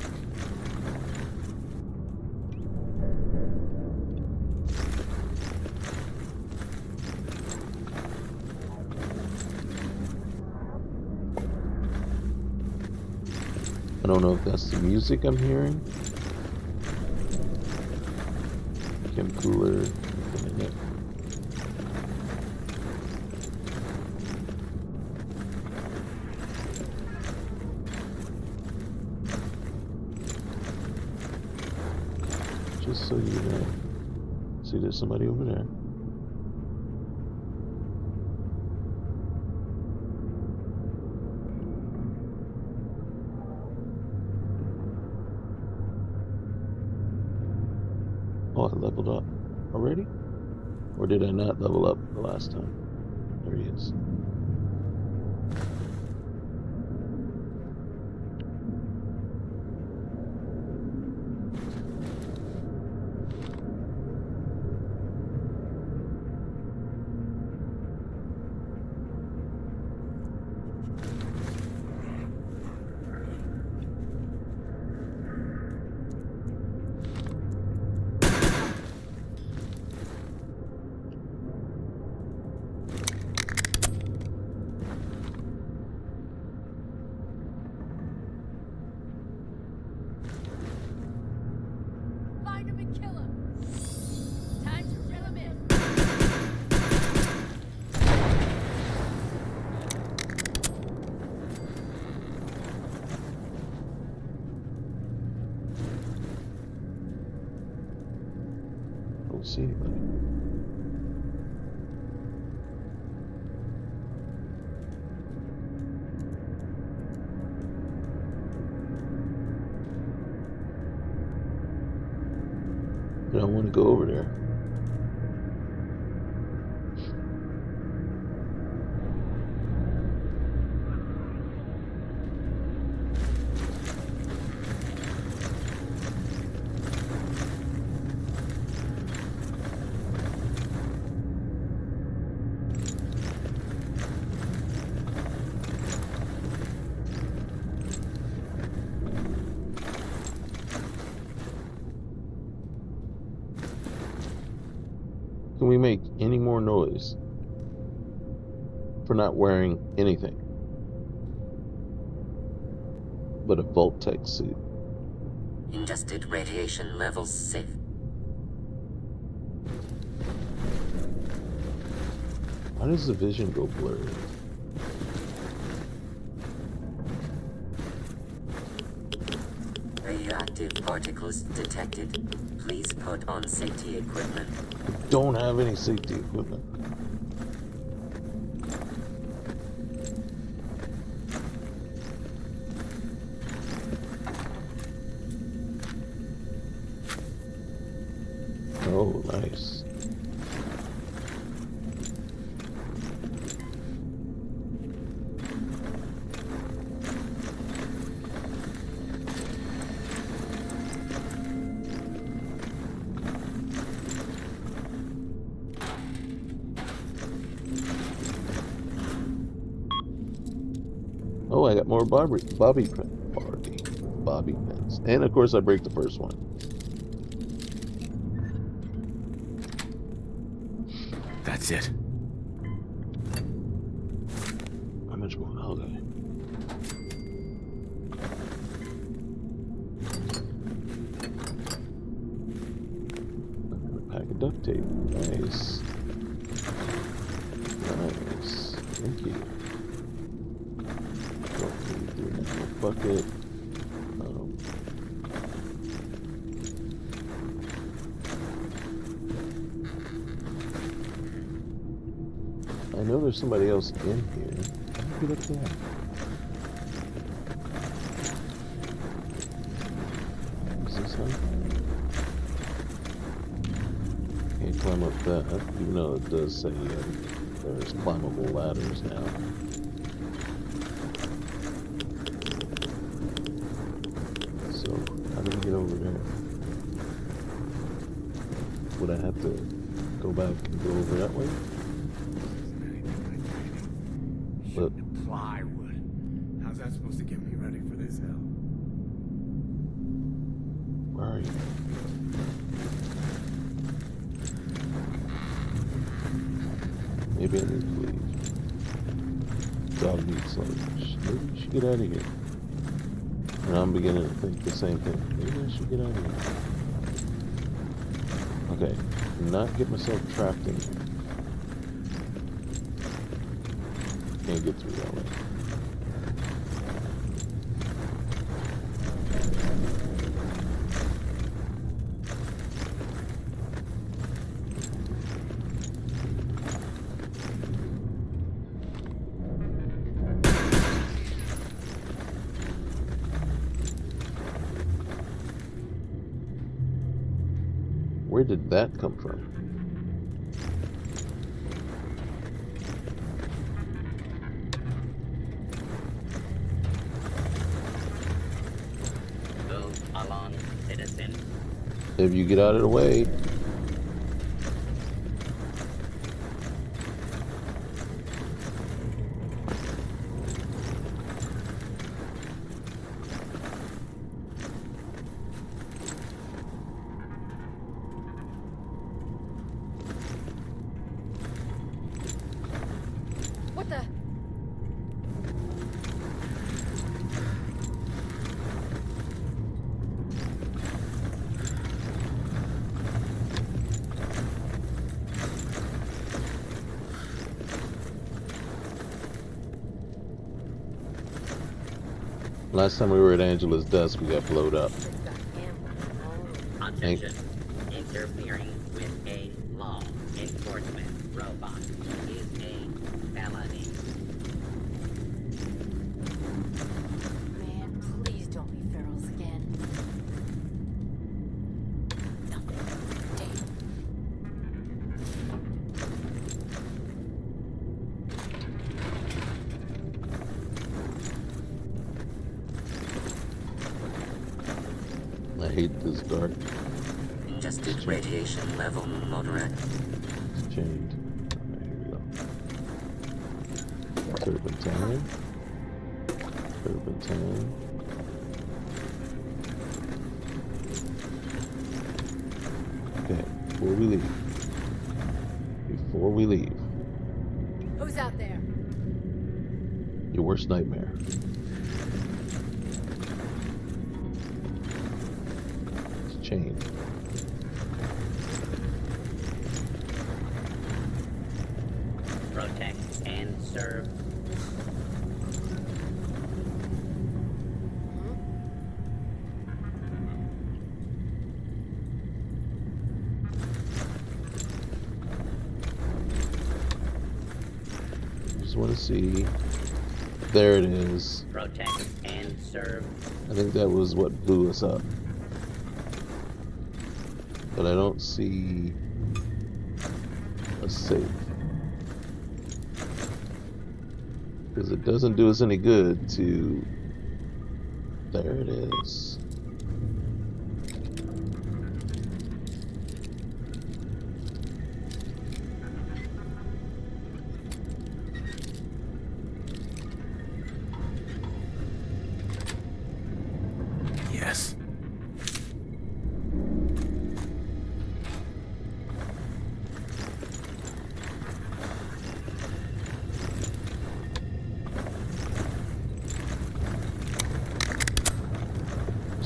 I don't know if that's the music I'm hearing. Chem cooler. In it. Just so you know. See, there's somebody over there. Oh, I leveled up already? Or did I not level up the last time? There he is. Find him and kill him. Time to drill him in. Don't see anybody. I don't want to go over there. Can we make any more noise for not wearing anything but a Vault-Tec suit? Ingested radiation levels safe. Why does the vision go blurry? Radioactive particles detected. Please put on safety equipment. I don't have any safety equipment. Oh, nice. Oh, I got more bobby pins. And of course I break the first one. That's it. one. Okay. A pack of duct tape. Nice. Nice. Thank you. Don't need to do a bucket. I know there's somebody else in here. How do you get up there? Is this how? Can't climb up that, even though it does say there's climbable ladders now. So, how do we get over there? Would I have to go back and go over that way? But Plywood. How's that supposed to get me ready for this hell? where are you? Maybe I need to leave. Dog needs lunch. Maybe we should get out of here. And I'm beginning to think the same thing. Maybe I should get out of here. Okay, not get myself trapped in here. Can't get through that way. Where did that come from? Move along, citizen. If you get out of the way. What the? Last time we were at Angela's desk, we got blowed up. They've got ammo. Objection. Interfering with a law enforcement robot is a felony. Man, please don't be Farrell's again. Nothing. Damn. I hate this dark. Adjusted radiation level, Moderate. It's chained. Alright, here we go. Turpentine. Turpentine. Okay, before we leave. Before we leave. Who's out there? Your worst nightmare. It's chained. Protect and serve. Just want to see. There it is. Protect and serve. I think that was what blew us up. But I don't see a safe. Because it doesn't do us any good to... There it is. Yes.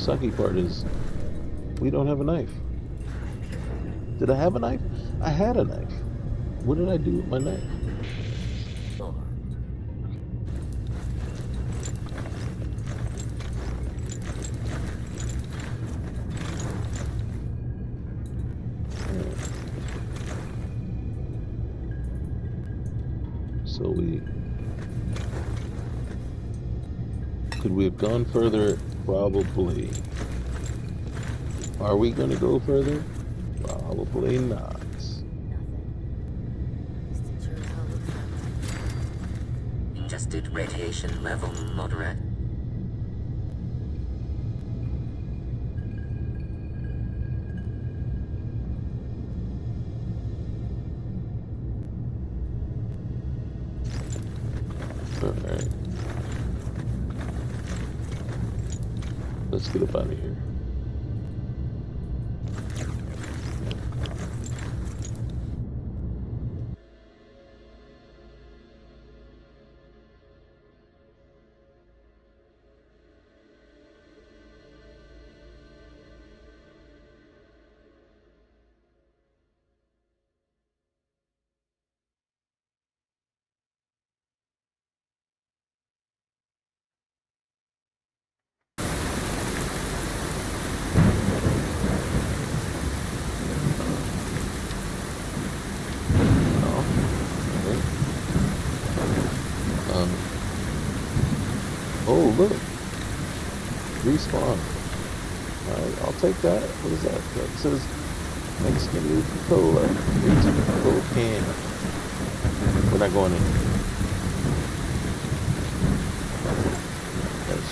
sucky part is we don't have a knife. Did I have a knife? I had a knife. What did I do with my knife? Or So could we have gone further? Probably. Are we going to go further? Probably not. Nothing. This didn't show us how it looks like. ingested radiation level moderate. Alright. Let's get up out of here. Oh, look. Respawn. Alright, I'll take that. What is that? That says Mexican Nuka-Cola. Nuka-Cola can. We're not going in. Let's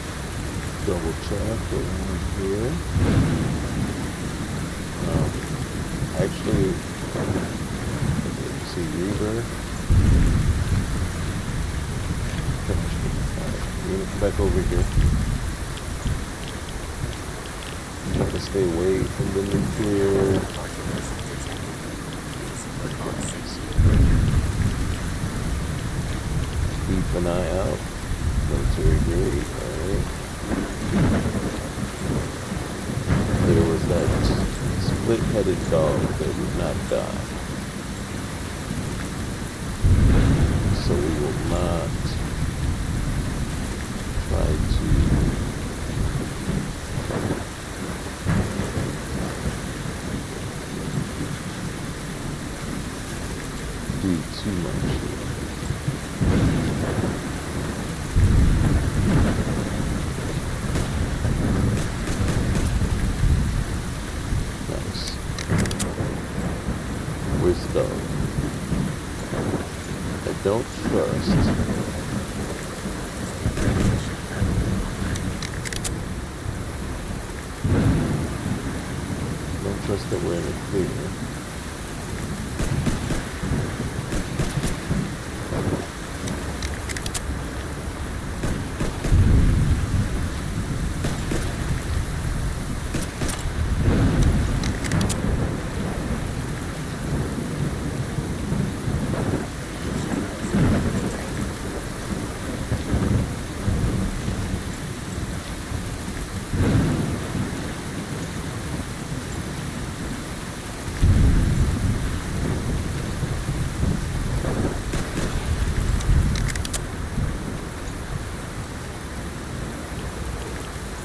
double check around here. Actually, let's see, Reaver. We're gonna come back over here. Try to stay away from the nuclear. Particles detected. Please put on CT. Keep an eye out. Military grade, alright. There was that split-headed dog that would not die. So we will not try to do too much here. Nice. Where's the dog? I don't trust. Don't trust that we're in a clear.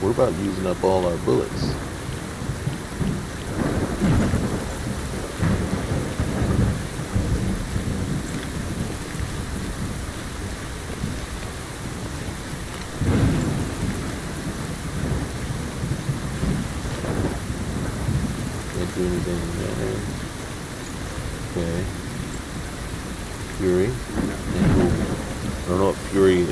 We're about using up all our bullets. Can't do anything there. Okay. Fury. I don't know what Fury is.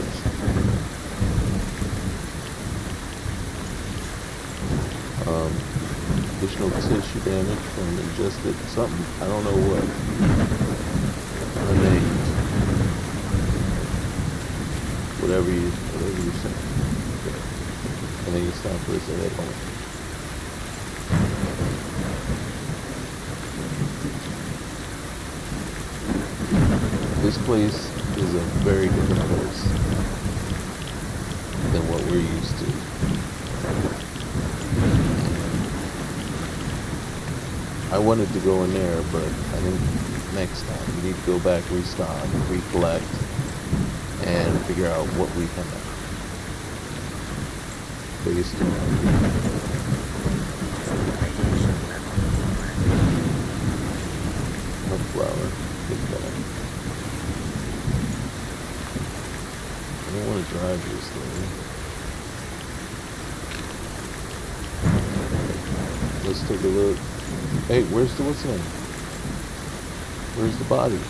Additional tissue damage from ingested something. I don't know what. Unnamed. Whatever you say. Okay. I think it's time for us to head home. This place is a very different place than what we're used to. I wanted to go in there, but I think next time we need to go back, restock, recollect, and figure out what we have based on the flower. Take that. I don't want to drive this thing. Let's take a look. Hey, where's the what's in? Where's the body?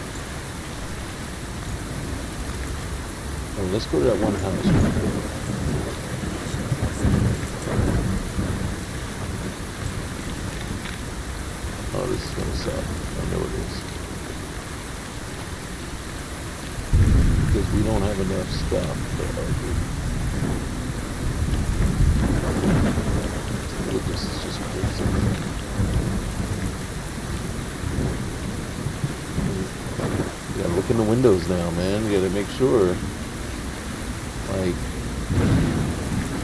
Oh, let's go to that one house. Oh, this is gonna suck. I know it is. Because we don't have enough stuff for look, this is just crazy. You gotta look in the windows now, man. You gotta make sure. Like,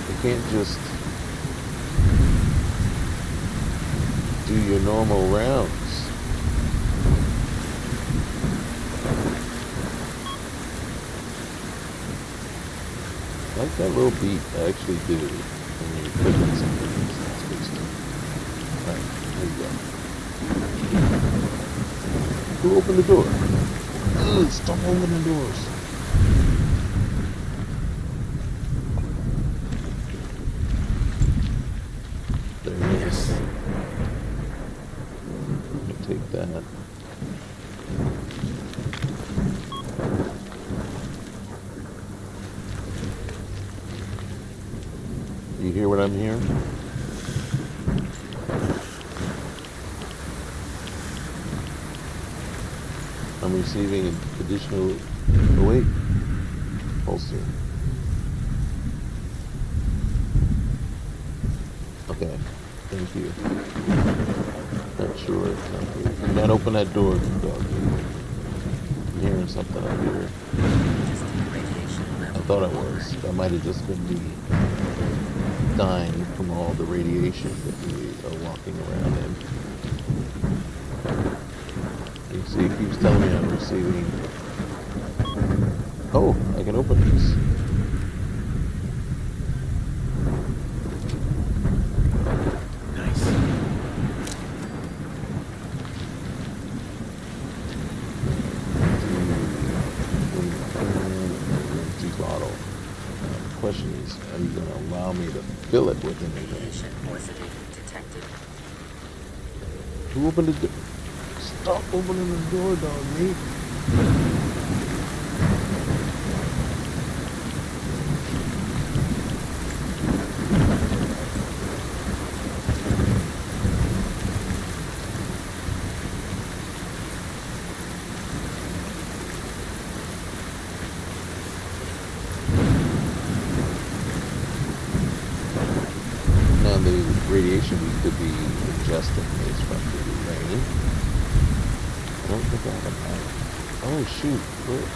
you can't just do your normal rounds. I like that little beat. I actually do when you're clicking something. It's not supposed to. Alright, there you go. Who opened the door? Ugh, stop opening doors. There it is. Take that. You hear what I'm hearing? I'm receiving an additional. Oh wait, holster. Okay, thank you. Not sure. You not open that door, dog. I'm hearing something up here. I thought I was. That might have just been me dying from all the radiation that we are walking around in. You see, it keeps telling me I'm receiving. Oh, I can open this. Question is, are you going to allow me to fill it with anything? Who opened the door? Stop opening the door, dog, mate. Radiation we could be ingesting is from the rain. I don't think I have a knife. Oh shoot, look.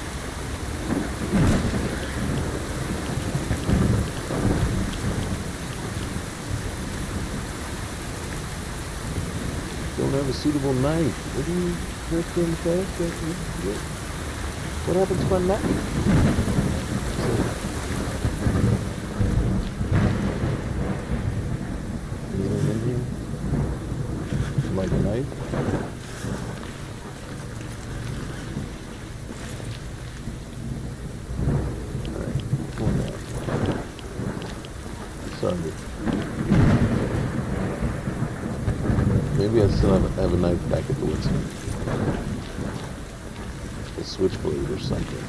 Don't have a suitable knife. What do you freaking think? What happened to my knife? Like a knife. Alright, come on now. Sorry. Maybe I still have a knife back at the woods. A switchblade or something.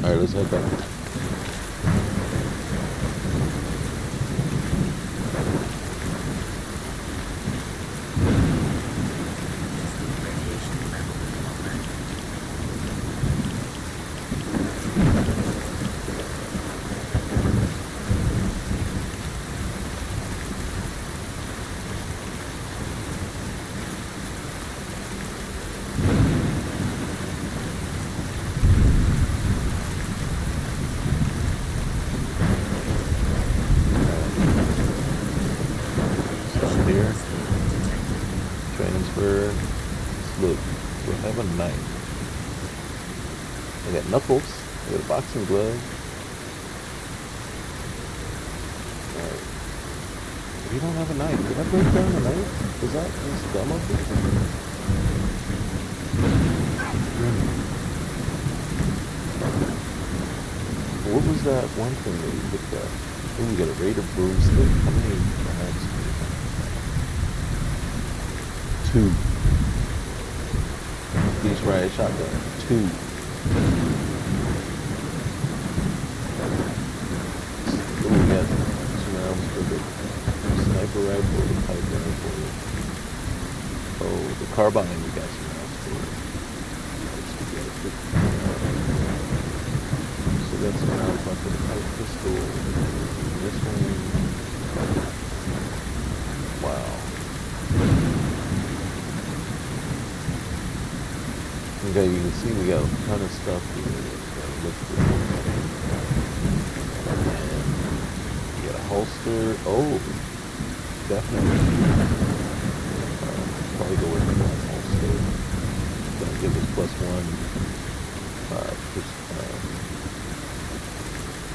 Alright, let's head back. sniper. Let's look. Do I have a knife? I got knuckles. I got a boxing glove. Alright. We don't have a knife. Did I break down the knife? Is that just dumb of me? What was that one thing that we picked up? Oh, we got a Raider broomstick. How many knives do we have? Two. Each riot shotgun. Two. Oh, we got 2 rounds for the sniper rifle, the pipe rifle. Oh, the carbine we got some rounds for. Nice, we got a 50. So that's some rounds left for the pipe pistol. This one. Wow. Okay, you can see we got a ton of stuff here that look good. And we got a holster. Oh, definitely. Probably go with the one holster. Gonna give us +1.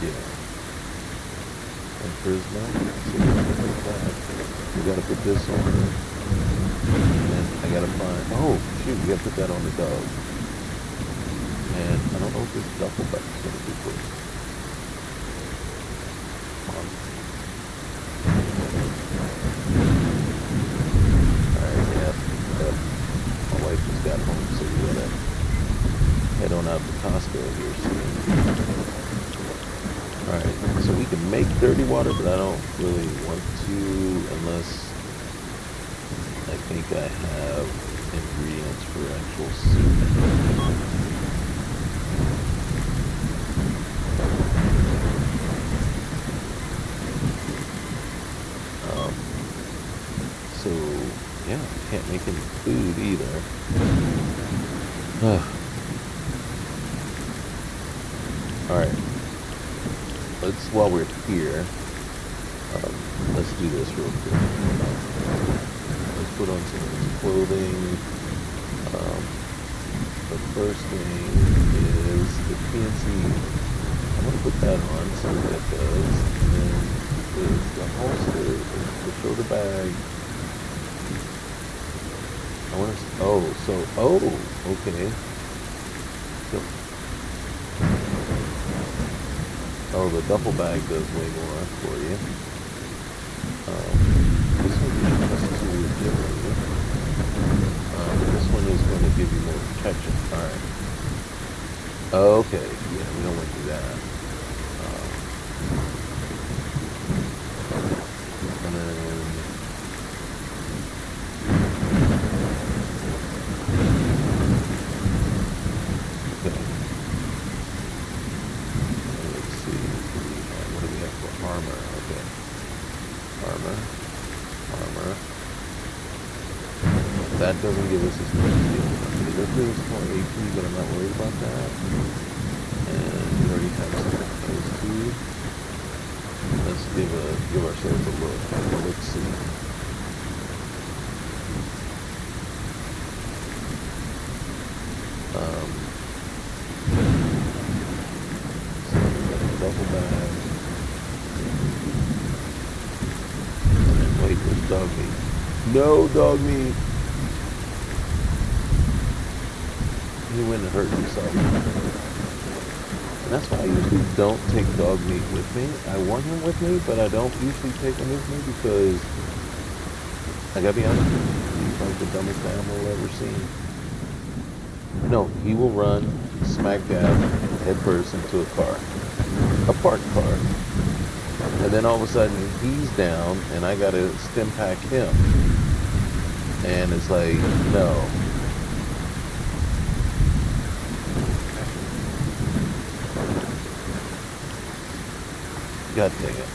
Yeah. And charisma. So we're gonna put that. We gotta put this on. And then I gotta find. Oh shoot! We gotta put that on the dog. And I don't know if this duffel bag is gonna do first. Come on. Alright, yeah. My wife just got home, so we gotta head on out to Costco here soon. Alright, so we can make dirty water, but I don't really want to unless I think I have ingredients for actual soup. So, yeah, can't make any food either. Alright, while we're here, let's do this real quick. Let's put on some of this clothing. The first thing is the PNC. I'm going to put that on, see what that does. And then the holster, the shoulder bag. I want to, okay. So, the duffel bag does way more for you. This one is too different. This one is going to give you more protection. Alright. Okay, yeah, we don't want to do that. And then okay. Let's see. What do we have for armor? Okay. Armor. That doesn't give us as much deal. It does give us more AP, but I'm not worried about that. And we already have some of those two. Let's give ourselves a look. Let's see. So we got a duffel bag. And then wait, there's dog meat. No dog meat. He went and hurt himself. And that's why I usually don't take dog meat with me. I want him with me, but I don't usually take him with me because I gotta be honest with you, he's like the dumbest animal I've ever seen. No, he will run smack dab head first into a car, a parked car, and then all of a sudden he's down and I gotta stim pack him. And it's like, no. God dang it.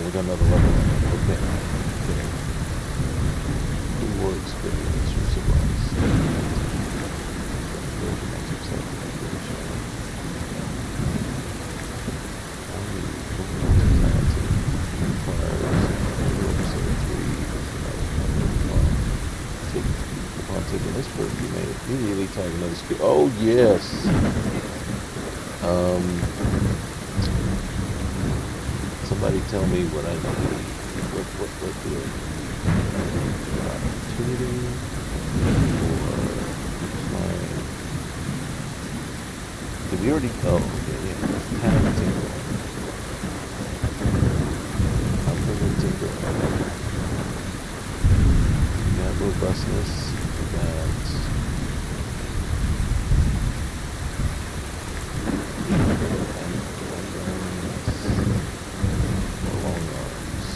we got another level. Okay. Okay. Cool war experience. Your supplies. Upon taking this bird, you may immediately tag another skill. Oh yes. Somebody tell me what I need. What do I need? Opportunity or flying? Did we already? Oh, okay, yeah. Talenting. We got robustness. We got long arms.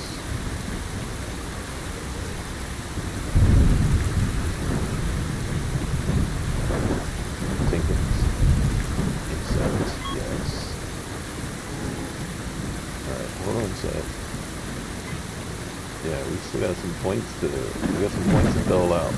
Tinkers. Insects, yes. Alright, hold on a sec. Yeah, we still got some points to dole out.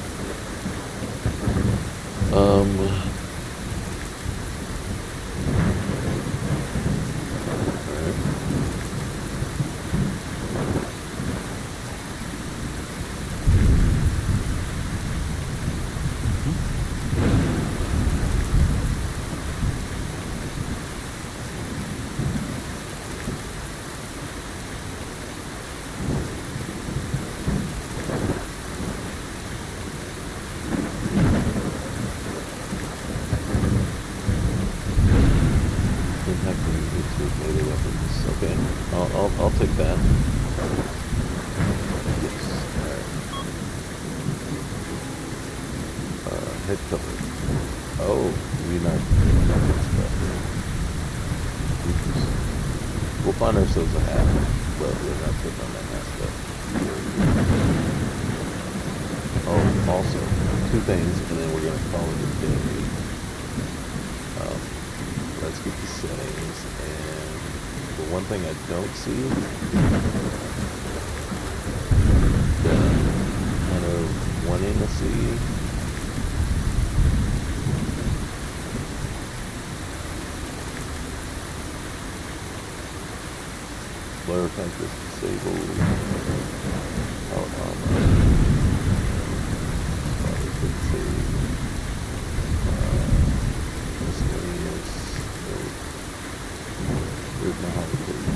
Okay, I'll take that. Yes. Alright. Head cover. Oh, we're not we'll find ourselves a hat, but we're not putting on that hat stuff. Oh, also, two things, and then we're gonna call it a day. Let's get the settings, and the one thing I don't see, that I'm kind of wanting to see, blur effect is disabled, power armor, probably could save, miscellaneous. Where's my holidays?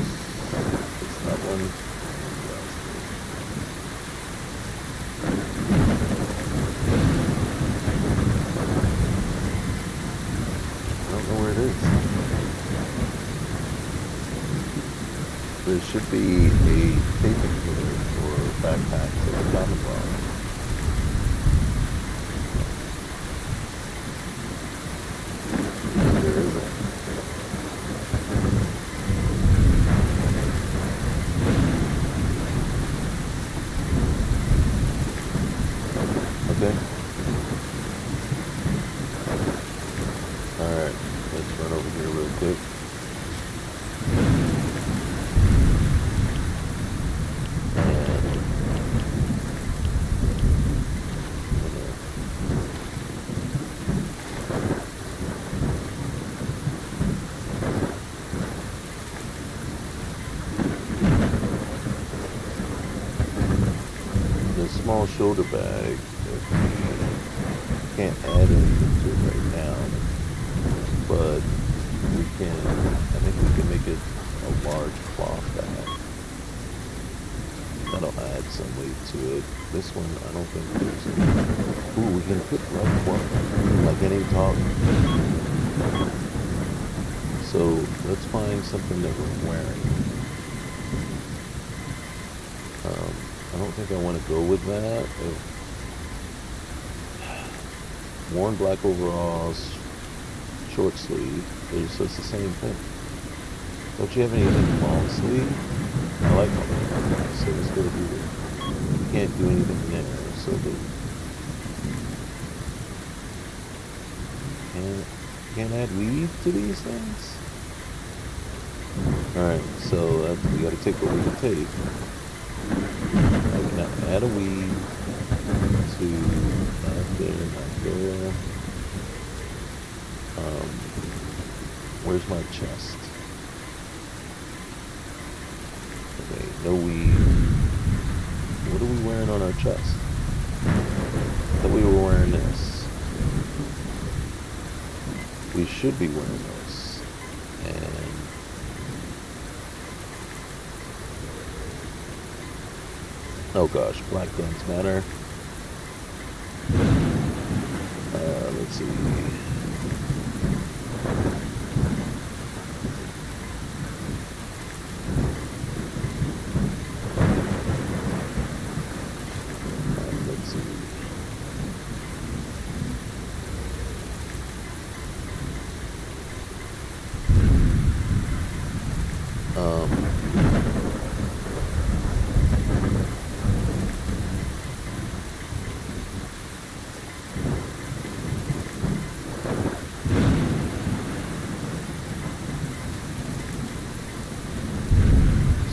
It's that one. I don't know where it is. There should be a taping here or backpack to the common bar. There isn't. Okay. Alright, let's run over here real quick. The small shoulder bag that we can't add anything to it right now, but we can, I think we can make it a large cloth bag. That'll add some weight to it. This one, I don't think there's any. Ooh, we can put like one, like any top. So let's find something that we're wearing. I don't think I want to go with that. Worn black overalls, short sleeve. So it's the same thing. Don't you have anything long sleeve? I like long sleeve, so let's go to here. You can't do anything there, so can't add weave to these things? Alright, so we gotta take what we can take. I can now add a weed to not there, not there. Where's my chest? Okay, no weed. What are we wearing on our chest? I thought we were wearing this. We should be wearing this. And oh gosh, black guns matter. Let's see. Let's see.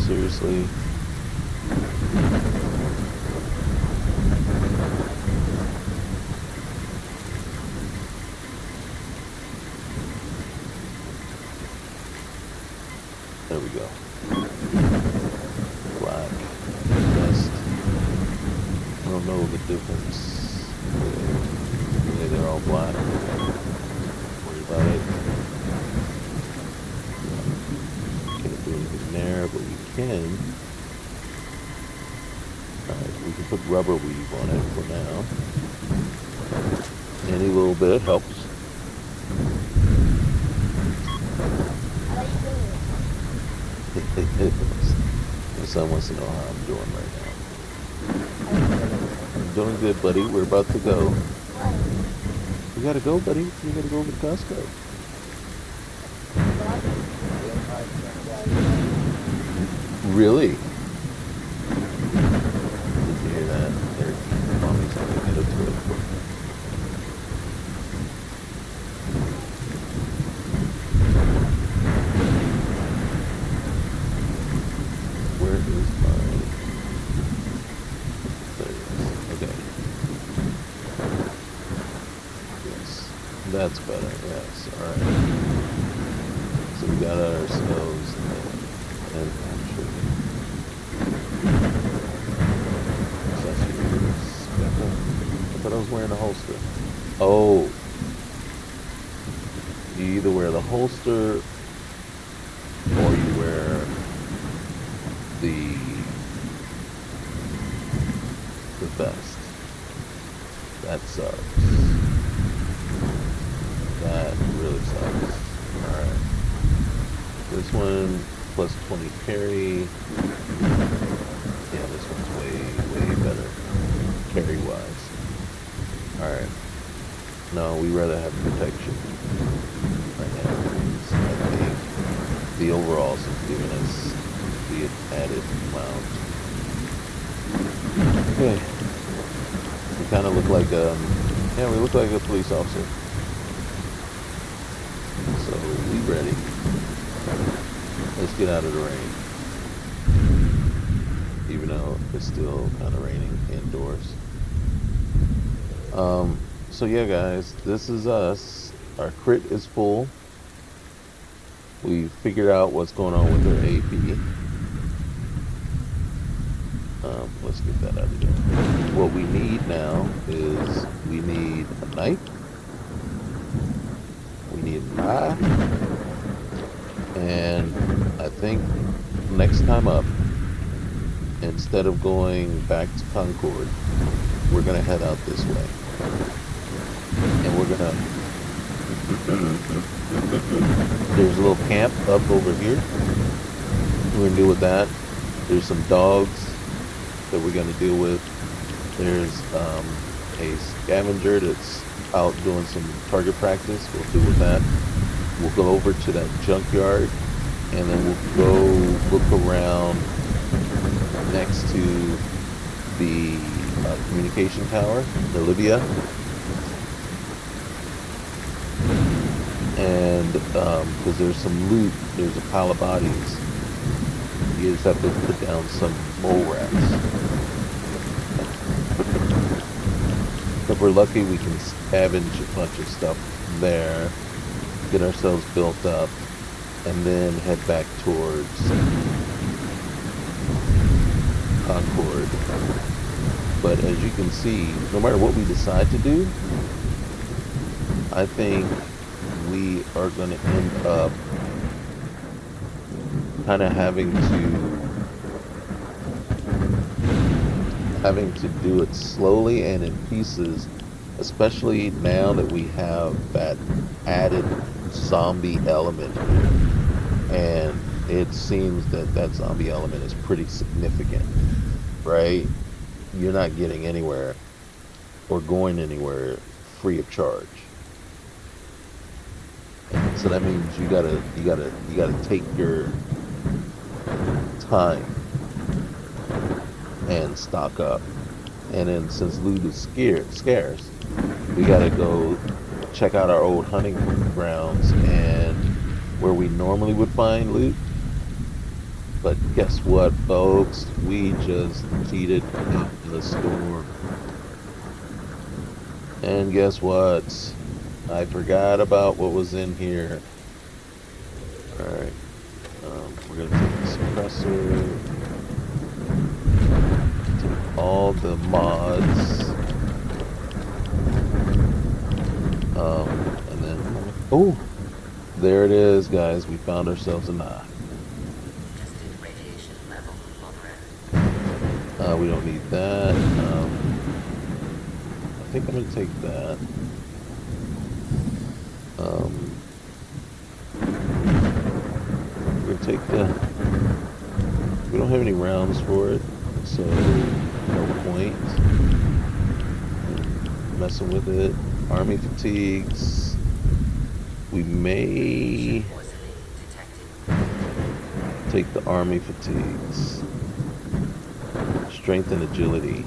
Seriously. There we go. Black vest. I don't know the difference. Yeah, they're all black. Don't worry about it. Can't do anything there, but we can. Alright, we can put rubber weave on it for now. Any little bit helps. My son wants to know how I'm doing right now. I'm doing good, buddy. We're about to go. You gotta go, buddy. You gotta go over to Costco. Really? Did you hear that? Mommy's gonna get up to it. Where is my... There it is. Okay. Yes. That's better. Yes. Alright. So we got ourselves an entry. Accessories. I thought I was wearing a holster. Oh. You either wear the holster or you wear the vest. That sucks. That really sucks. Alright. This one plus 20 parry. Yeah, this one's way better parry wise. Alright. No, we rather have protection right now. I think the overalls have given us the added amount. Okay. We kind of look like yeah, we look like a police officer. So we ready. Let's get out of the rain. Even though it's still kind of raining indoors. So yeah, guys, this is us. Our crit is full. We figured out what's going on with our AP. Let's get that out of there. What we need now is we need a knife. We need an eye. And I think next time up, instead of going back to Concord, we're going to head out this way. And we're going to... There's a little camp up over here. We're going to deal with that. There's some dogs that we're going to deal with. There's a scavenger that's out doing some target practice. We'll deal with that. We'll go over to that junkyard, and then we'll go look around next to the communication tower, the Libya. and because there's some loot, there's a pile of bodies. You just have to put down some mole rats. If we're lucky, we can scavenge a bunch of stuff there, get ourselves built up, and then head back towards Concord. But as you can see, no matter what we decide to do, I think we are going to end up kind of having to do it slowly and in pieces, especially now that we have that added zombie element, and it seems that that zombie element is pretty significant, right? You're not getting anywhere or going anywhere free of charge. And so that means you gotta take your time and stock up. And then since loot is scarce, we gotta go check out our old hunting grounds and where we normally would find loot. But guess what, folks? We just cheated up the storm. And guess what? I forgot about what was in here. Alright. We're gonna take the suppressor. Take all the mods. And then... Oh! There it is, guys. We found ourselves a knife. Tested radiation level already. We don't need that. I think I'm gonna take that. We're gonna take the... We don't have any rounds for it, so no point messing with it. Army fatigues. We may take the army fatigues. Strength and agility.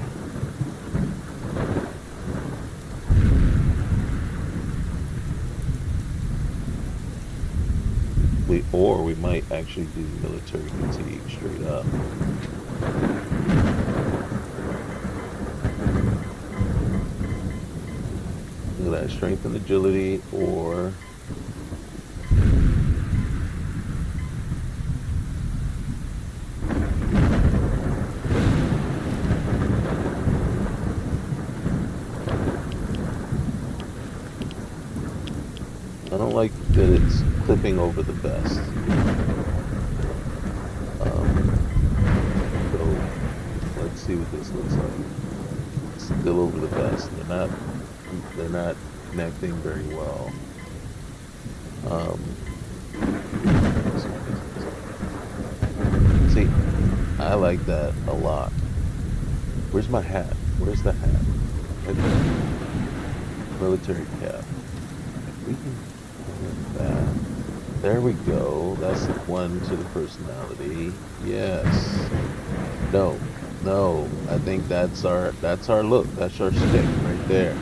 Or we might actually do military fatigue straight up. Look at that, strength and agility, or I don't like that it's clipping over the best. So let's see what this looks like. It's still over the best. They're not connecting very well. See, I like that a lot. Where's my hat? Where's the hat? Right there. Military cap. We can that. There we go. That's one to the personality. Yes. No. No. I think that's our look. That's our stick right there.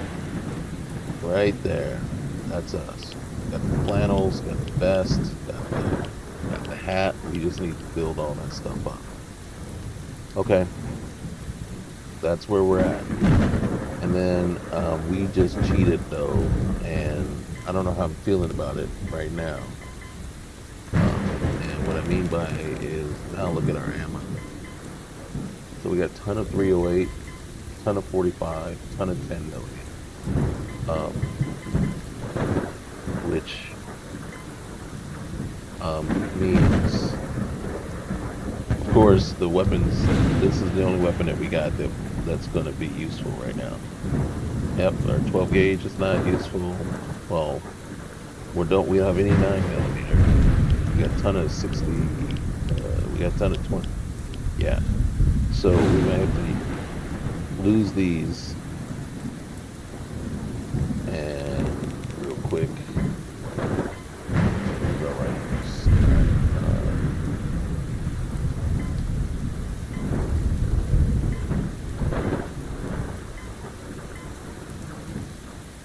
Right there. That's us. Got the flannels, got the vest, got the hat. We just need to build all that stuff up. Okay. That's where we're at. And then we just cheated though, and I don't know how I'm feeling about it right now. And what I mean by is, now look at our ammo. So we got a ton of 308, ton of 45, ton of 10 millimeter. Which means, of course, the weapons, this is the only weapon that we got that's going to be useful right now. Yep, our 12 gauge is not useful. Well, we don't have any 9 millimeter. We got a ton of 60. We got a ton of 20. Yeah. So we might have to lose these. And real quick.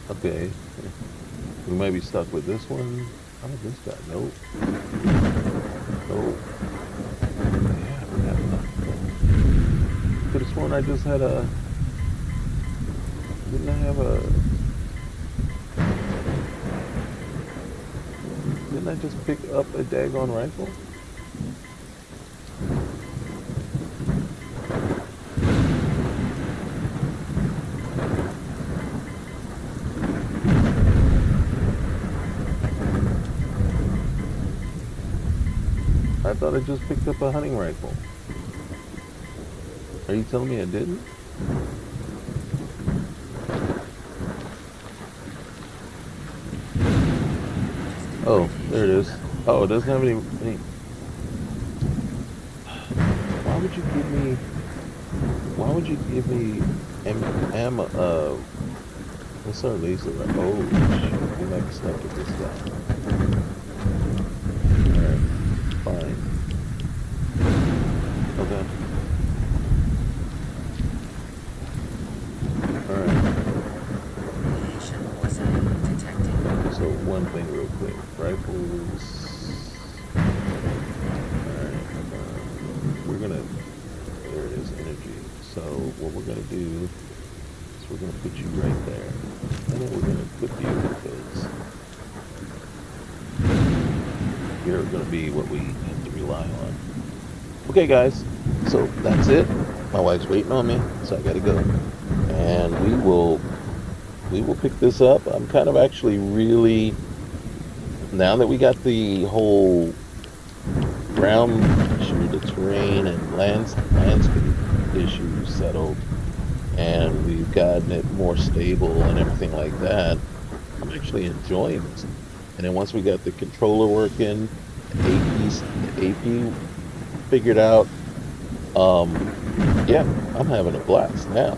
Okay. We might be stuck with this one. How did this guy? Nope. Nope. Yeah, we have nothing. Could have sworn I just had a. Didn't I have a? Didn't I just pick up a daggone rifle? I thought I just picked up a hunting rifle. Are you telling me I didn't? Oh, there it is. Oh, it doesn't have any. Why would you give me? Why would you give me what's our laser? Oh, shoot, we might be stuck with this guy. Alright, fine. Okay. Alright. Radiation poisoning detected. So one thing real quick. Rifles. Alright. We're gonna, there it is, energy. So what we're gonna do is we're gonna put you right there. And then we're gonna equip you because you're gonna be what we have to rely on. Okay guys, so that's it. My wife's waiting on me, so I gotta go. And we will pick this up. I'm kind of actually really, now that we got the whole ground issue, the terrain and landscape issues settled, and we've gotten it more stable and everything like that, I'm actually enjoying this. And then once we got the controller working, the AP figured out, yeah, I'm having a blast now.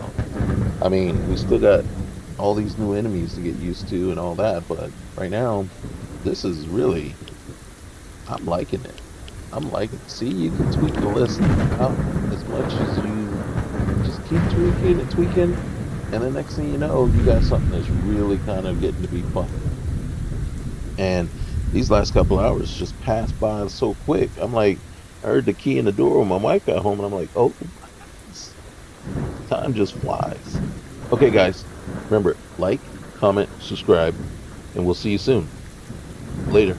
I mean, we still got all these new enemies to get used to and all that, but right now, this is really, I'm liking it. I'm liking it. See, you can tweak the list out as much as you just keep tweaking and tweaking, and the next thing you know, you got something that's really kind of getting to be fun. And these last couple hours just passed by so quick. I'm like, I heard the key in the door when my wife got home, and I'm like, oh, time just flies. Okay, guys, remember, like, comment, subscribe, and we'll see you soon. Later.